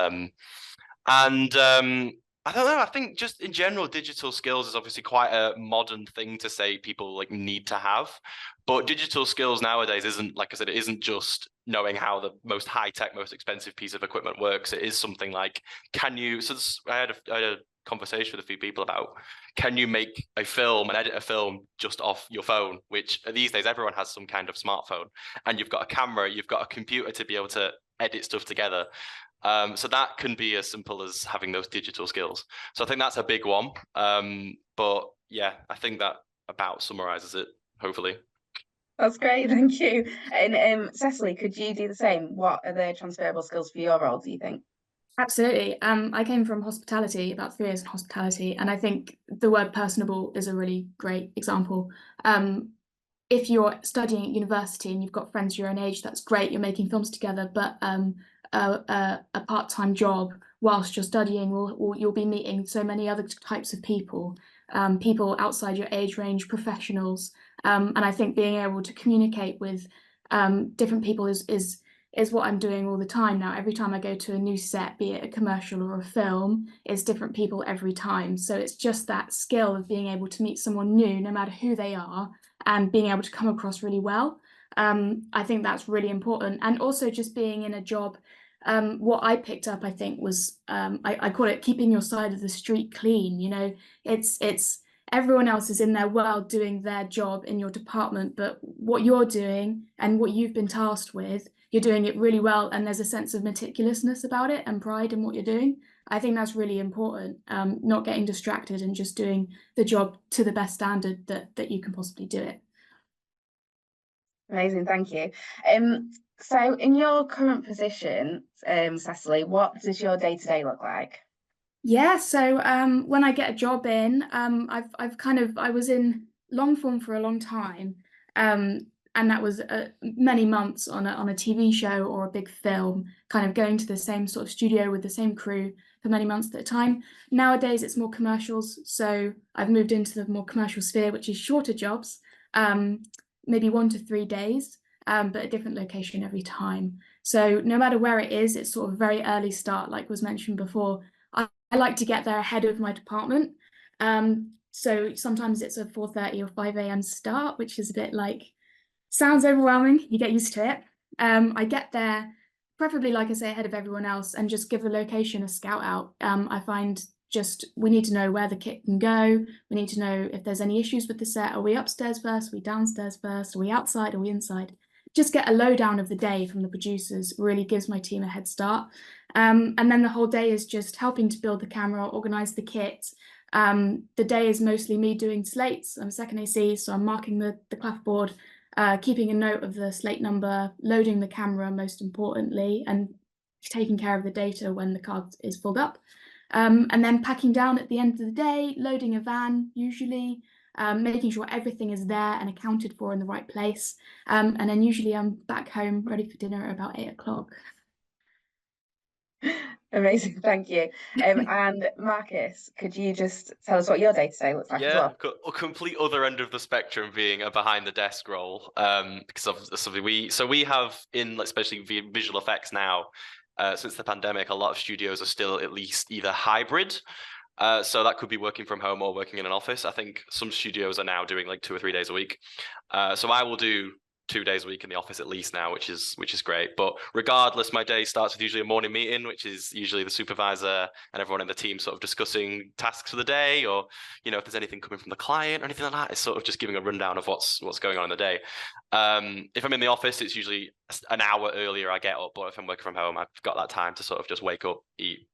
I don't know. I think just in general, digital skills is obviously quite a modern thing to say people like need to have. But digital skills nowadays isn't, like I said, it isn't just knowing how the most high-tech, most expensive piece of equipment works. It is something like, can you? So I had a conversation with a few people about, can you make a film and edit a film just off your phone? Which these days everyone has some kind of smartphone, and you've got a camera, you've got a computer to be able to edit stuff together. So that can be as simple as having those digital skills. So I think that's a big one. But yeah, I think that about summarizes it, hopefully. That's great, thank you. And Cecily, could you do the same? What are the transferable skills for your role, do you think? Absolutely. I came from hospitality, about 3 years in hospitality, and I think the word personable is a really great example. If you're studying at university and you've got friends your own age, that's great, you're making films together, but a part-time job whilst you're studying, you'll be meeting so many other types of people, people outside your age range, professionals, and I think being able to communicate with different people is what I'm doing all the time now. Every time I go to a new set, be it a commercial or a film, it's different people every time. So it's just that skill of being able to meet someone new, no matter who they are, and being able to come across really well. I think that's really important. And also just being in a job, what I picked up, I think, was I call it keeping your side of the street clean. You know, it's everyone else is in their world doing their job in your department, but what you're doing and what you've been tasked with, you're doing it really well, and there's a sense of meticulousness about it and pride in what you're doing. I think that's really important, not getting distracted and just doing the job to the best standard that you can possibly do it. Amazing, thank you. So in your current position, Cecily, what does your day-to-day look like? Yeah, so when I get a job in, I was in long form for a long time, and that was many months on a TV show or a big film, kind of going to the same sort of studio with the same crew for many months at a time. Nowadays, it's more commercials, so I've moved into the more commercial sphere, which is shorter jobs, maybe 1 to 3 days, but a different location every time. So no matter where it is, it's sort of a very early start, like was mentioned before. I like to get there ahead of my department. So sometimes it's a 4:30 or 5 a.m. start, which is a bit like, sounds overwhelming, you get used to it. I get there, preferably, like I say, ahead of everyone else, and just give the location a scout out. I find we need to know where the kit can go. We need to know if there's any issues with the set. Are we upstairs first? Are we downstairs first? Are we outside? Are we inside? Just get a lowdown of the day from the producers really gives my team a head start. And then the whole day is just helping to build the camera, organize the kit. The day is mostly me doing slates. I'm a second AC, so I'm marking the clapboard, keeping a note of the slate number, loading the camera most importantly, and taking care of the data when the card is filled up, and then packing down at the end of the day, loading a van usually, making sure everything is there and accounted for in the right place, and then usually I'm back home ready for dinner at about 8 o'clock. Amazing, thank you. And Marcus, could you just tell us what your day-to-day looks like as well? A complete other end of the spectrum being a behind the desk role. Because obviously we have in especially visual effects now, since the pandemic, a lot of studios are still at least either hybrid. So that could be working from home or working in an office. I think some studios are now doing like 2 or 3 days a week. So I will do 2 days a week in the office at least now, which is great. But regardless, my day starts with usually a morning meeting, which is usually the supervisor and everyone in the team sort of discussing tasks for the day, or if there's anything coming from the client or anything like that. It's sort of just giving a rundown of what's going on in the day. If I'm in the office, it's usually an hour earlier I get up, but if I'm working from home, I've got that time to sort of just wake up, eat,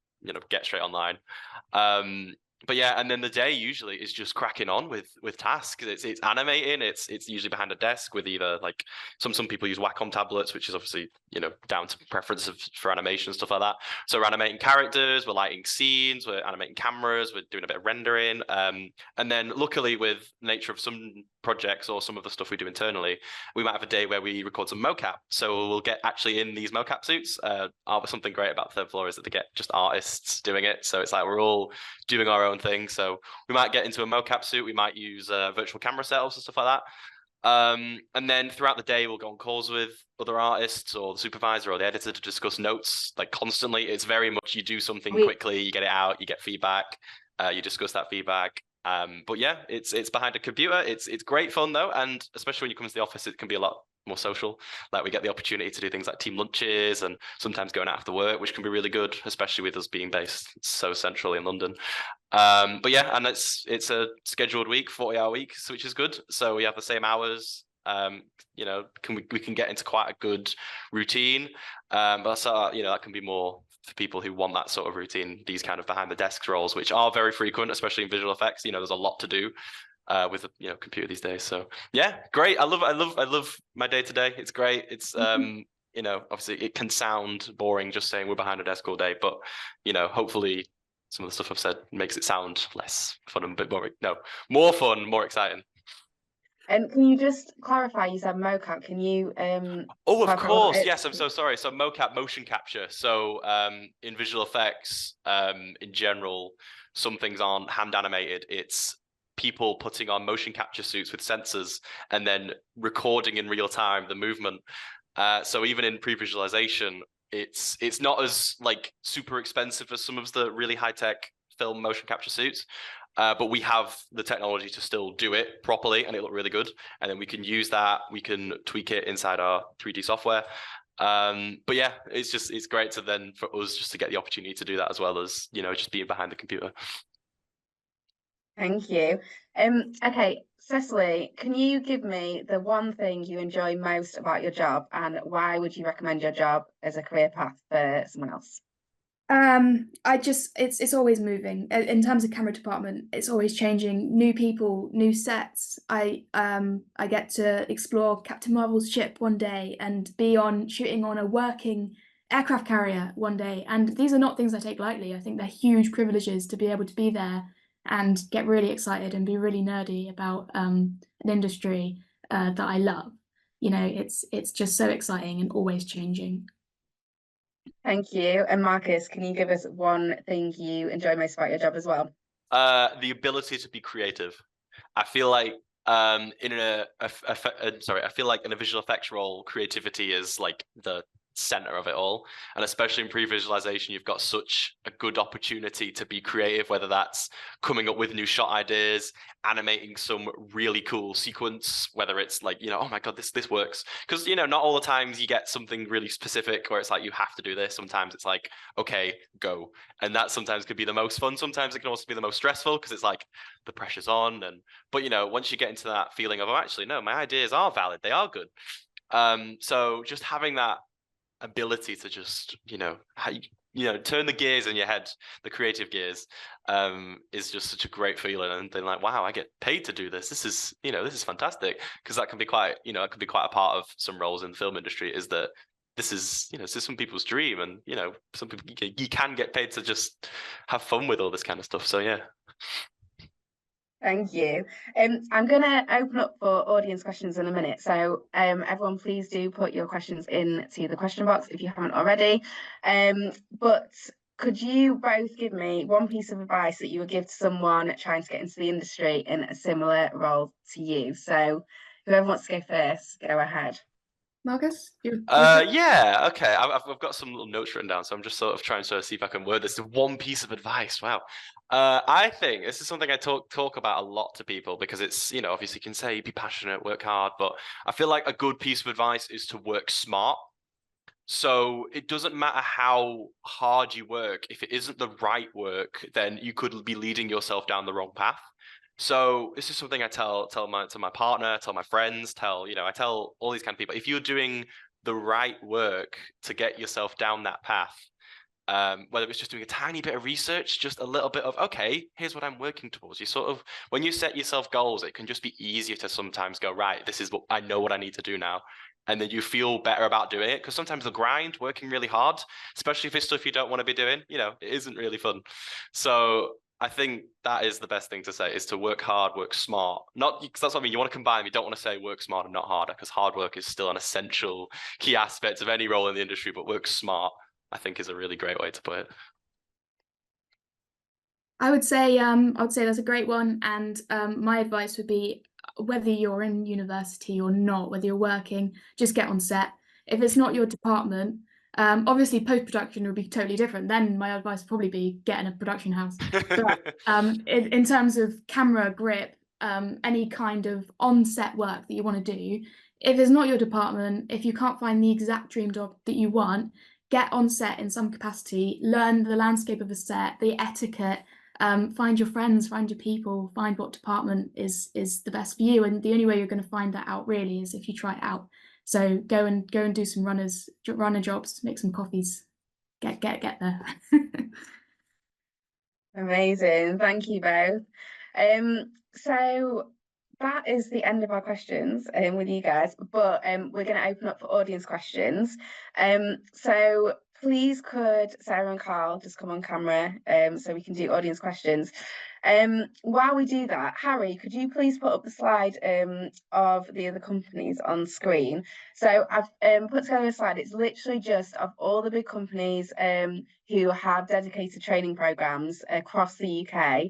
get straight online. But yeah, and then the day usually is just cracking on with tasks. It's animating. It's usually behind a desk with either like some people use Wacom tablets, which is obviously down to preference for animation and stuff like that. So we're animating characters, we're lighting scenes, we're animating cameras, we're doing a bit of rendering. And then luckily with the nature of some projects or some of the stuff we do internally, we might have a day where we record some mocap. So we'll get actually in these mocap suits. Something great about Third Floor is that they get just artists doing it. So it's like we're all doing our own thing. So we might get into a mocap suit. We might use virtual camera setups and stuff like that. And then throughout the day, we'll go on calls with other artists or the supervisor or the editor to discuss notes like constantly. It's very much you do something quickly, you get it out, you get feedback, you discuss that feedback. But yeah, it's behind a computer. It's great fun though, and especially when you come to the office, it can be a lot more social. Like we get the opportunity to do things like team lunches and sometimes going out after work, which can be really good, especially with us being based so centrally in London. But yeah, and it's a scheduled week, 40-hour week, which is good. So we have the same hours. We can get into quite a good routine. But that can be more for people who want that sort of routine, these kind of behind the desk roles, which are very frequent, especially in visual effects. There's a lot to do with the computer these days. So yeah, great. I love my day to day. It's great. It's obviously it can sound boring just saying we're behind a desk all day, but hopefully some of the stuff I've said makes it sound less fun and a bit more fun, more exciting. And can you just clarify, you said mocap, can you of course, yes, I'm so sorry. So mocap, motion capture. So in visual effects, in general, some things aren't hand animated. It's people putting on motion capture suits with sensors and then recording in real time the movement. So even in pre-visualization, it's not as like super expensive as some of the really high-tech film motion capture suits. But we have the technology to still do it properly and it look really good. And then we can use that, we can tweak it inside our 3D software. But yeah, it's great for us just to get the opportunity to do that as well as, just being behind the computer. Thank you. Okay, Cecily, can you give me the one thing you enjoy most about your job and why would you recommend your job as a career path for someone else? It's always moving. In terms of camera department, it's always changing. New people, new sets. I get to explore Captain Marvel's ship one day and be shooting on a working aircraft carrier one day. And these are not things I take lightly. I think they're huge privileges to be able to be there and get really excited and be really nerdy about an industry that I love. It's just so exciting and always changing. Thank you. And Marcus, can you give us one thing you enjoy most about your job as well? The ability to be creative. I feel like I feel like in a visual effects role, creativity is like the center of it all, and especially in pre-visualization, you've got such a good opportunity to be creative, whether that's coming up with new shot ideas, animating some really cool sequence, whether it's like oh my god, this works, because not all the times you get something really specific where it's like you have to do this. Sometimes it's like okay, go, and that sometimes could be the most fun. Sometimes it can also be the most stressful because it's like the pressure's on, but once you get into that feeling of actually no, my ideas are valid, they are good. So just having that ability to just turn the gears in your head, the creative gears, is just such a great feeling. And then like, wow, I get paid to do this. This is fantastic, because that can be quite a part of some roles in the film industry, is that this is some people's dream, and some people, you can get paid to just have fun with all this kind of stuff. So yeah. Thank you. I'm going to open up for audience questions in a minute. So everyone, please do put your questions into the question box if you haven't already. But could you both give me one piece of advice that you would give to someone trying to get into the industry in a similar role to you? So whoever wants to go first, go ahead. Marcus? Yeah, okay. I've got some little notes written down, so I'm just sort of trying to see if I can word this to one piece of advice. Wow. I think this is something I talk about a lot to people, because it's, obviously you can say be passionate, work hard, but I feel like a good piece of advice is to work smart. So it doesn't matter how hard you work. If it isn't the right work, then you could be leading yourself down the wrong path. So this is something I tell my partner, tell my friends, I tell all these kind of people. If you're doing the right work to get yourself down that path, whether it's just doing a tiny bit of research, just a little bit of, okay, here's what I'm working towards. You sort of, when you set yourself goals, it can just be easier to sometimes go, right, this is what I know what I need to do now. And then you feel better about doing it, because sometimes the grind, working really hard, especially if it's stuff you don't want to be doing, it isn't really fun. So I think that is the best thing to say, is to work hard, work smart. Not because that's what I mean. You want to combine. You don't want to say work smart and not harder, because hard work is still an essential key aspect of any role in the industry. But work smart, I think, is a really great way to put it. I would say that's a great one. And my advice would be, whether you're in university or not, whether you're working, just get on set. If it's not your department, obviously post-production would be totally different. Then my advice would probably be get in a production house. But in terms of camera grip, any kind of on-set work that you want to do, if it's not your department, if you can't find the exact dream job that you want, get on set in some capacity, learn the landscape of a set, the etiquette, find your friends, find your people, find what department is the best for you. And the only way you're going to find that out really is if you try it out. So go and do some runner jobs, make some coffees, get there. Amazing, thank you both. So that is the end of our questions with you guys, but we're going to open up for audience questions. So please could Sara and Karl just come on camera so we can do audience questions. While we do that, Harry, could you please put up the slide of the other companies on screen? So I've put together a slide. It's literally just of all the big companies who have dedicated training programs across the UK.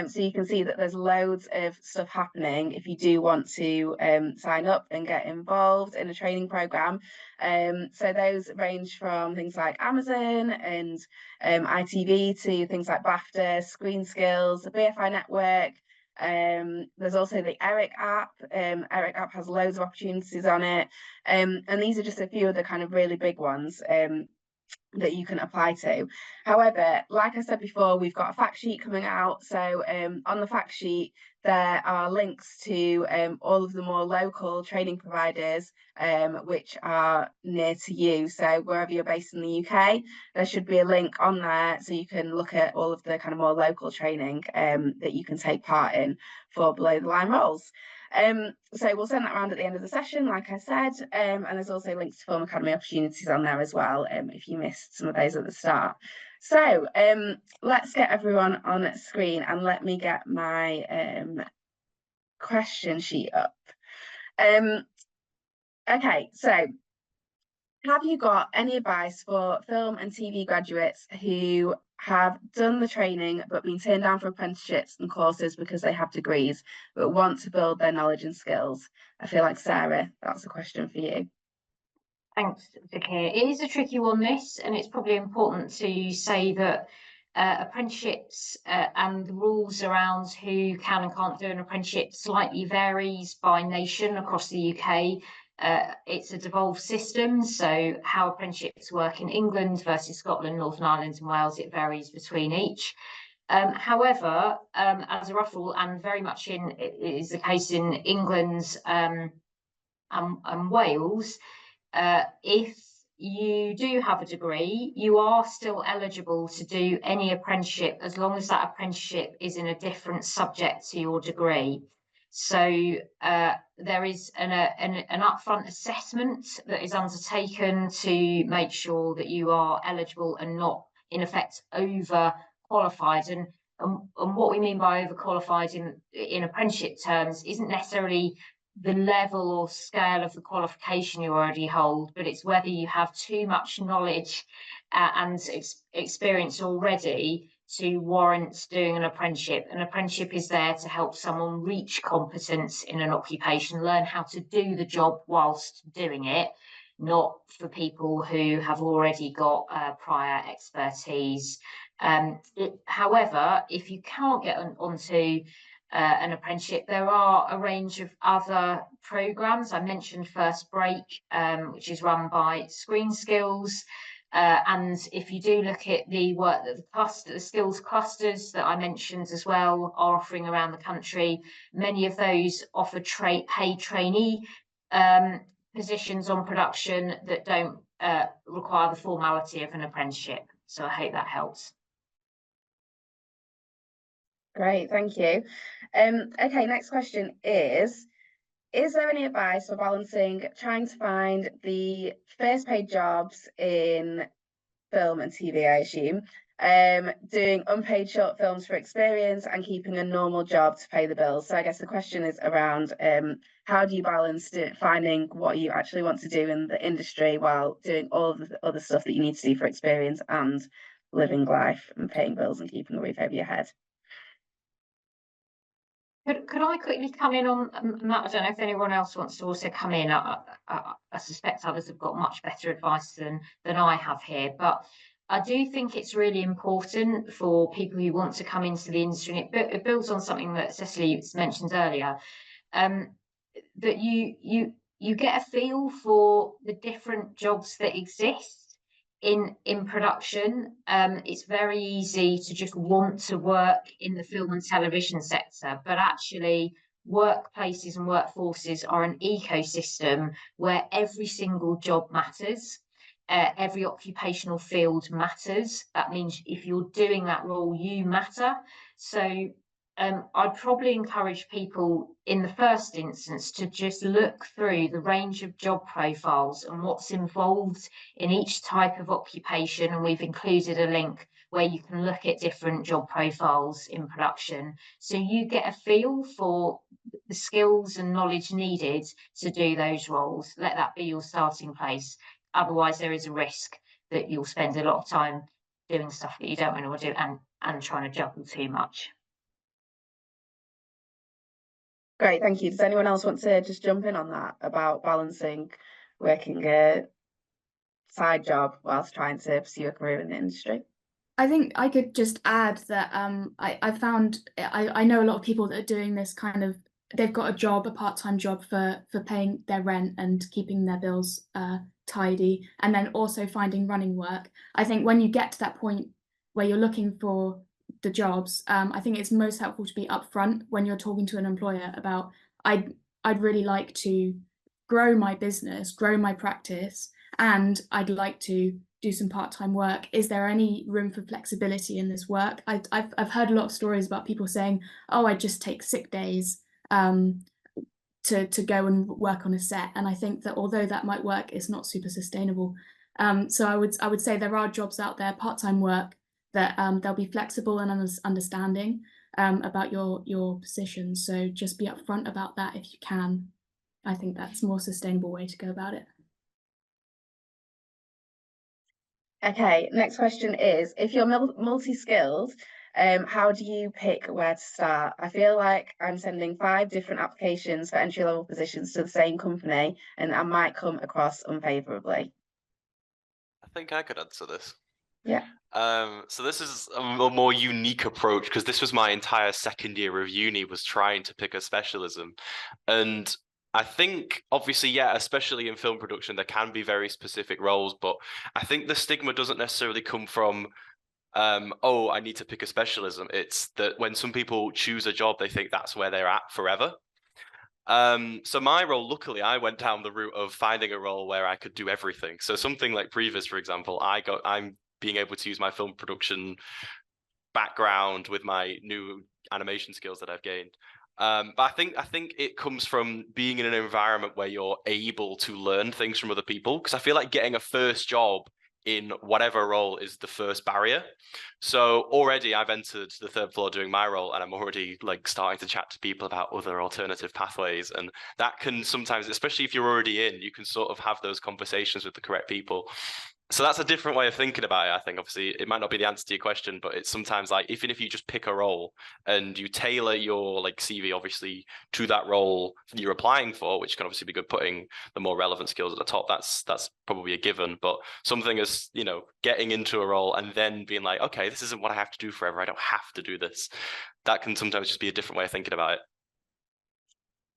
So you can see that there's loads of stuff happening if you do want to sign up and get involved in a training program. So those range from things like Amazon and ITV to things like BAFTA, Screen Skills, the BFI Network. There's also the Eric app. Eric app has loads of opportunities on it. And these are just a few of the kind of really big ones that you can apply to. However, like I said before, we've got a fact sheet coming out. So on the fact sheet, there are links to all of the more local training providers which are near to you. So wherever you're based in the UK, there should be a link on there so you can look at all of the kind of more local training that you can take part in for below the line roles. So we'll send that around at the end of the session, like I said, and there's also links to Film Academy opportunities on there as well, if you missed some of those at the start. So let's get everyone on screen, and let me get my question sheet up. Okay, so have you got any advice for film and TV graduates who have done the training but been turned down for apprenticeships and courses because they have degrees but want to build their knowledge and skills? I feel like, Sara, that's a question for you. Thanks, Zakir. It is a tricky one, this, and it's probably important to say that apprenticeships and the rules around who can and can't do an apprenticeship slightly varies by nation across the UK. It's a devolved system, so how apprenticeships work in England versus Scotland, Northern Ireland and Wales, it varies between each. However, as a rough rule, and very much is the case in England and Wales, if you do have a degree, you are still eligible to do any apprenticeship as long as that apprenticeship is in a different subject to your degree. So there is an upfront assessment that is undertaken to make sure that you are eligible and not, in effect, over qualified. And what we mean by overqualified in apprenticeship terms isn't necessarily the level or scale of the qualification you already hold, but it's whether you have too much knowledge and experience already to warrant doing an apprenticeship. An apprenticeship is there to help someone reach competence in an occupation, learn how to do the job whilst doing it, not for people who have already got prior expertise. However, if you can't get onto an apprenticeship, there are a range of other programs. I mentioned First Break, which is run by Screen Skills. And if you do look at the work that the skills clusters that I mentioned as well are offering around the country, many of those offer paid trainee positions on production that don't require the formality of an apprenticeship. So I hope that helps. Great, thank you. Okay, next question is there any advice for balancing trying to find the first paid jobs in film and TV, I assume, doing unpaid short films for experience and keeping a normal job to pay the bills? So I guess the question is around how do you balance finding what you actually want to do in the industry while doing all of the other stuff that you need to do for experience and living life and paying bills and keeping a roof over your head? Could I quickly come in on that? I don't know if anyone else wants to also come in. I suspect others have got much better advice than I have here, but I do think it's really important for people who want to come into the industry, and it builds on something that Cecily mentioned earlier, that you get a feel for the different jobs that exist in production. It's very easy to just want to work in the film and television sector, but actually workplaces and workforces are an ecosystem where every single job matters. Every occupational field matters. That means if you're doing that role, you matter. So I'd probably encourage people in the first instance to just look through the range of job profiles and what's involved in each type of occupation. And we've included a link where you can look at different job profiles in production. So you get a feel for the skills and knowledge needed to do those roles. Let that be your starting place. Otherwise, there is a risk that you'll spend a lot of time doing stuff that you don't really want to do and trying to juggle too much. Great, thank you. Does anyone else want to just jump in on that about balancing working a side job whilst trying to pursue a career in the industry? I think I could just add that I know a lot of people that are doing this kind of, they've got a part-time job for paying their rent and keeping their bills tidy, and then also finding running work. I think when you get to that point where you're looking for the jobs, I think it's most helpful to be upfront when you're talking to an employer about, I'd really like to grow my business, grow my practice, and I'd like to do some part-time work. Is there any room for flexibility in this work? I've heard a lot of stories about people saying, oh, I just take sick days to go and work on a set. And I think that although that might work, it's not super sustainable. So I would say there are jobs out there, part-time work, that they'll be flexible and understanding about your position. So just be upfront about that if you can. I think that's a more sustainable way to go about it. Okay, next question is, if you're multi-skilled, how do you pick where to start? I feel like I'm sending 5 different applications for entry-level positions to the same company, and I might come across unfavourably. I think I could answer this. Yeah. So this is a more unique approach because this was my entire second year of uni, was trying to pick a specialism. And I think obviously, yeah, especially in film production, there can be very specific roles, but I think the stigma doesn't necessarily come from, oh, I need to pick a specialism. It's that when some people choose a job, they think that's where they're at forever. So my role, luckily, I went down the route of finding a role where I could do everything. So something like Previs, for example, I'm being able to use my film production background with my new animation skills that I've gained. But I think it comes from being in an environment where you're able to learn things from other people. Because I feel like getting a first job in whatever role is the first barrier. So already I've entered the third floor doing my role, and I'm already like starting to chat to people about other alternative pathways. And that can sometimes, especially if you're already in, you can sort of have those conversations with the correct people. So that's a different way of thinking about it. I think obviously it might not be the answer to your question, but it's sometimes like, even if you just pick a role and you tailor your like CV obviously to that role you're applying for, which can obviously be good, putting the more relevant skills at the top, that's probably a given. But something is, you know, getting into a role and then being like, okay, this isn't what I have to do forever, I don't have to do this. That can sometimes just be a different way of thinking about it.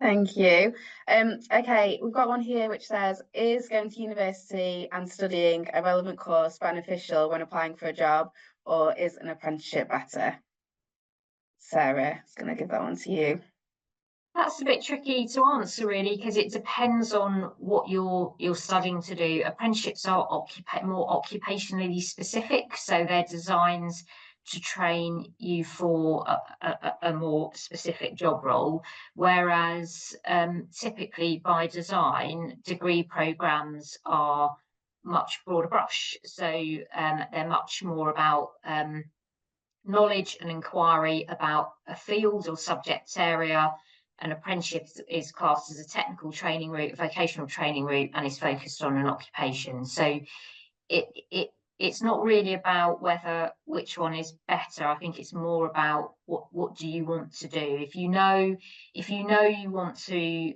Thank you. Okay, we've got one here which says, is going to university and studying a relevant course beneficial when applying for a job, or is an apprenticeship better? Sarah, I was going to give that one to you. That's a bit tricky to answer, really, because it depends on what you're studying to do. Apprenticeships are more occupationally specific, so they're designed to train you for a more specific job role, whereas typically by design, degree programs are much broader brush. So they're much more about knowledge and inquiry about a field or subject area. An apprenticeship is classed as a technical training route, vocational training route, and is focused on an occupation. So it's not really about which one is better. I think it's more about what do you want to do. If you know you want to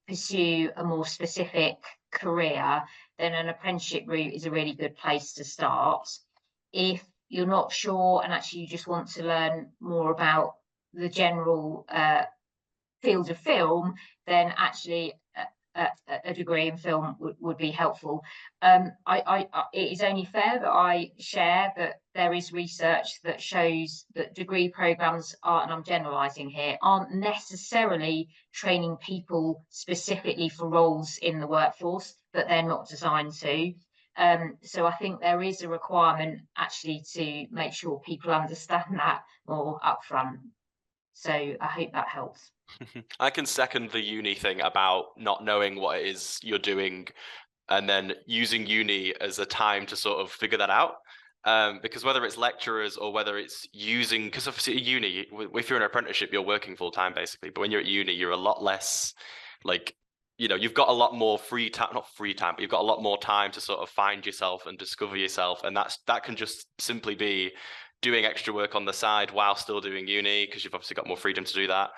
pursue a more specific career, then an apprenticeship route is a really good place to start. If you're not sure and actually you just want to learn more about the general field of film, then actually a degree in film would be helpful. It is only fair that I share that there is research that shows that degree programs are, and I'm generalizing here, aren't necessarily training people specifically for roles in the workforce, but they're not designed to. So I think there is a requirement actually to make sure people understand that more upfront. So I hope that helps. I can second the uni thing about not knowing what it is you're doing and then using uni as a time to sort of figure that out. Because whether it's lecturers or whether it's using, because obviously at uni, if you're in an apprenticeship, you're working full time basically. But when you're at uni, you're a lot less like, you know, you've got a lot more free time, not free time, but you've got a lot more time to sort of find yourself and discover yourself. And that can just simply be doing extra work on the side while still doing uni, because you've obviously got more freedom to do that.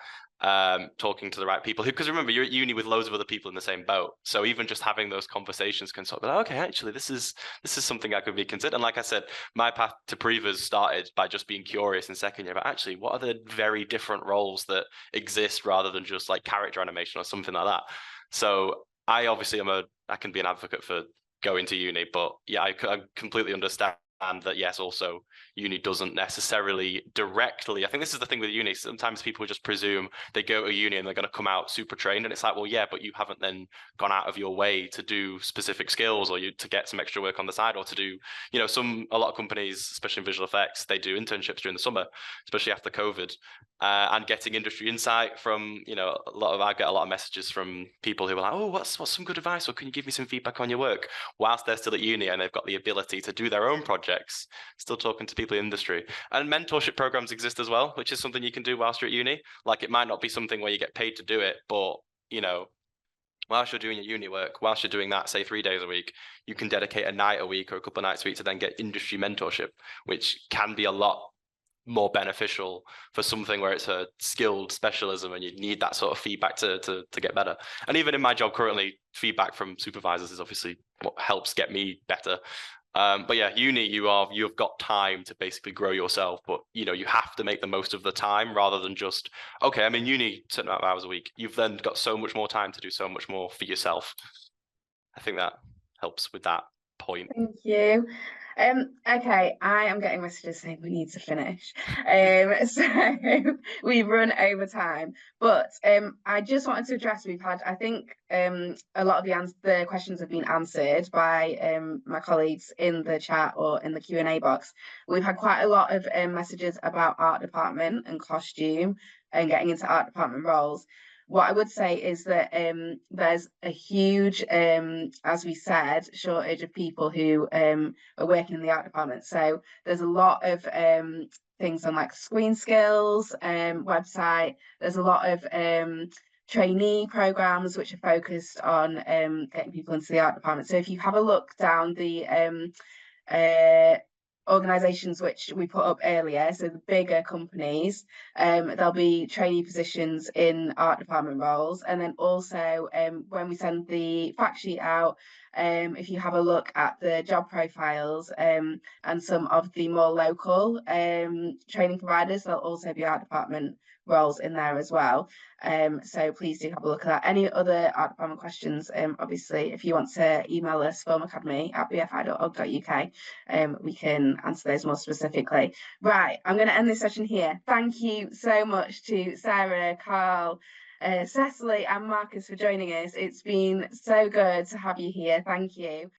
Talking to the right people, because remember, you're at uni with loads of other people in the same boat, so even just having those conversations can sort of be like, okay, actually this is something I could be considered. And like I said, my path to Prevas started by just being curious in second year, but actually what are the very different roles that exist rather than just like character animation or something like that. So I obviously I can be an advocate for going to uni, but yeah, I completely understand that yes, also uni doesn't necessarily directly, I think this is the thing with uni, sometimes people just presume they go to uni and they're going to come out super trained, and it's like, well, yeah, but you haven't then gone out of your way to do specific skills, or to get some extra work on the side, or to do, you know, a lot of companies, especially in visual effects, they do internships during the summer, especially after COVID, and getting industry insight from, you know, I get a lot of messages from people who are like, oh, what's some good advice, or can you give me some feedback on your work, whilst they're still at uni and they've got the ability to do their own projects, still talking to people in industry. And mentorship programs exist as well, which is something you can do whilst you're at uni. Like, it might not be something where you get paid to do it, but, you know, whilst you're doing your uni work, whilst you're doing that, say 3 days a week, you can dedicate a night a week or a couple of nights a week to then get industry mentorship, which can be a lot more beneficial for something where it's a skilled specialism and you need that sort of feedback to get better. And even in my job currently, feedback from supervisors is obviously what helps get me better. But yeah, uni, you've got time to basically grow yourself, but you know, you have to make the most of the time rather than just, okay, I'm in uni certain amount of hours a week. You've then got so much more time to do so much more for yourself. I think that helps with that point. Thank you. Okay, I am getting messages saying we need to finish. So we've run over time, but I just wanted to address, we've had, I think a lot of the questions have been answered by my colleagues in the chat or in the Q&A box. We've had quite a lot of messages about art department and costume and getting into art department roles. What I would say is that there's a huge, as we said, shortage of people who are working in the art department. So there's a lot of things on like Screen Skills website. There's a lot of trainee programs which are focused on getting people into the art department. So if you have a look down the organizations which we put up earlier, so the bigger companies, there'll be trainee positions in art department roles. And then also when we send the fact sheet out, if you have a look at the job profiles and some of the more local training providers, there'll also be art department roles in there as well. So please do have a look at that. Any other art department questions, obviously, if you want to email us, filmacademy@bfi.org.uk, we can answer those more specifically. Right, I'm going to end this session here. Thank you so much to Sara, Karl, Cecily and Marcus for joining us. It's been so good to have you here. Thank you.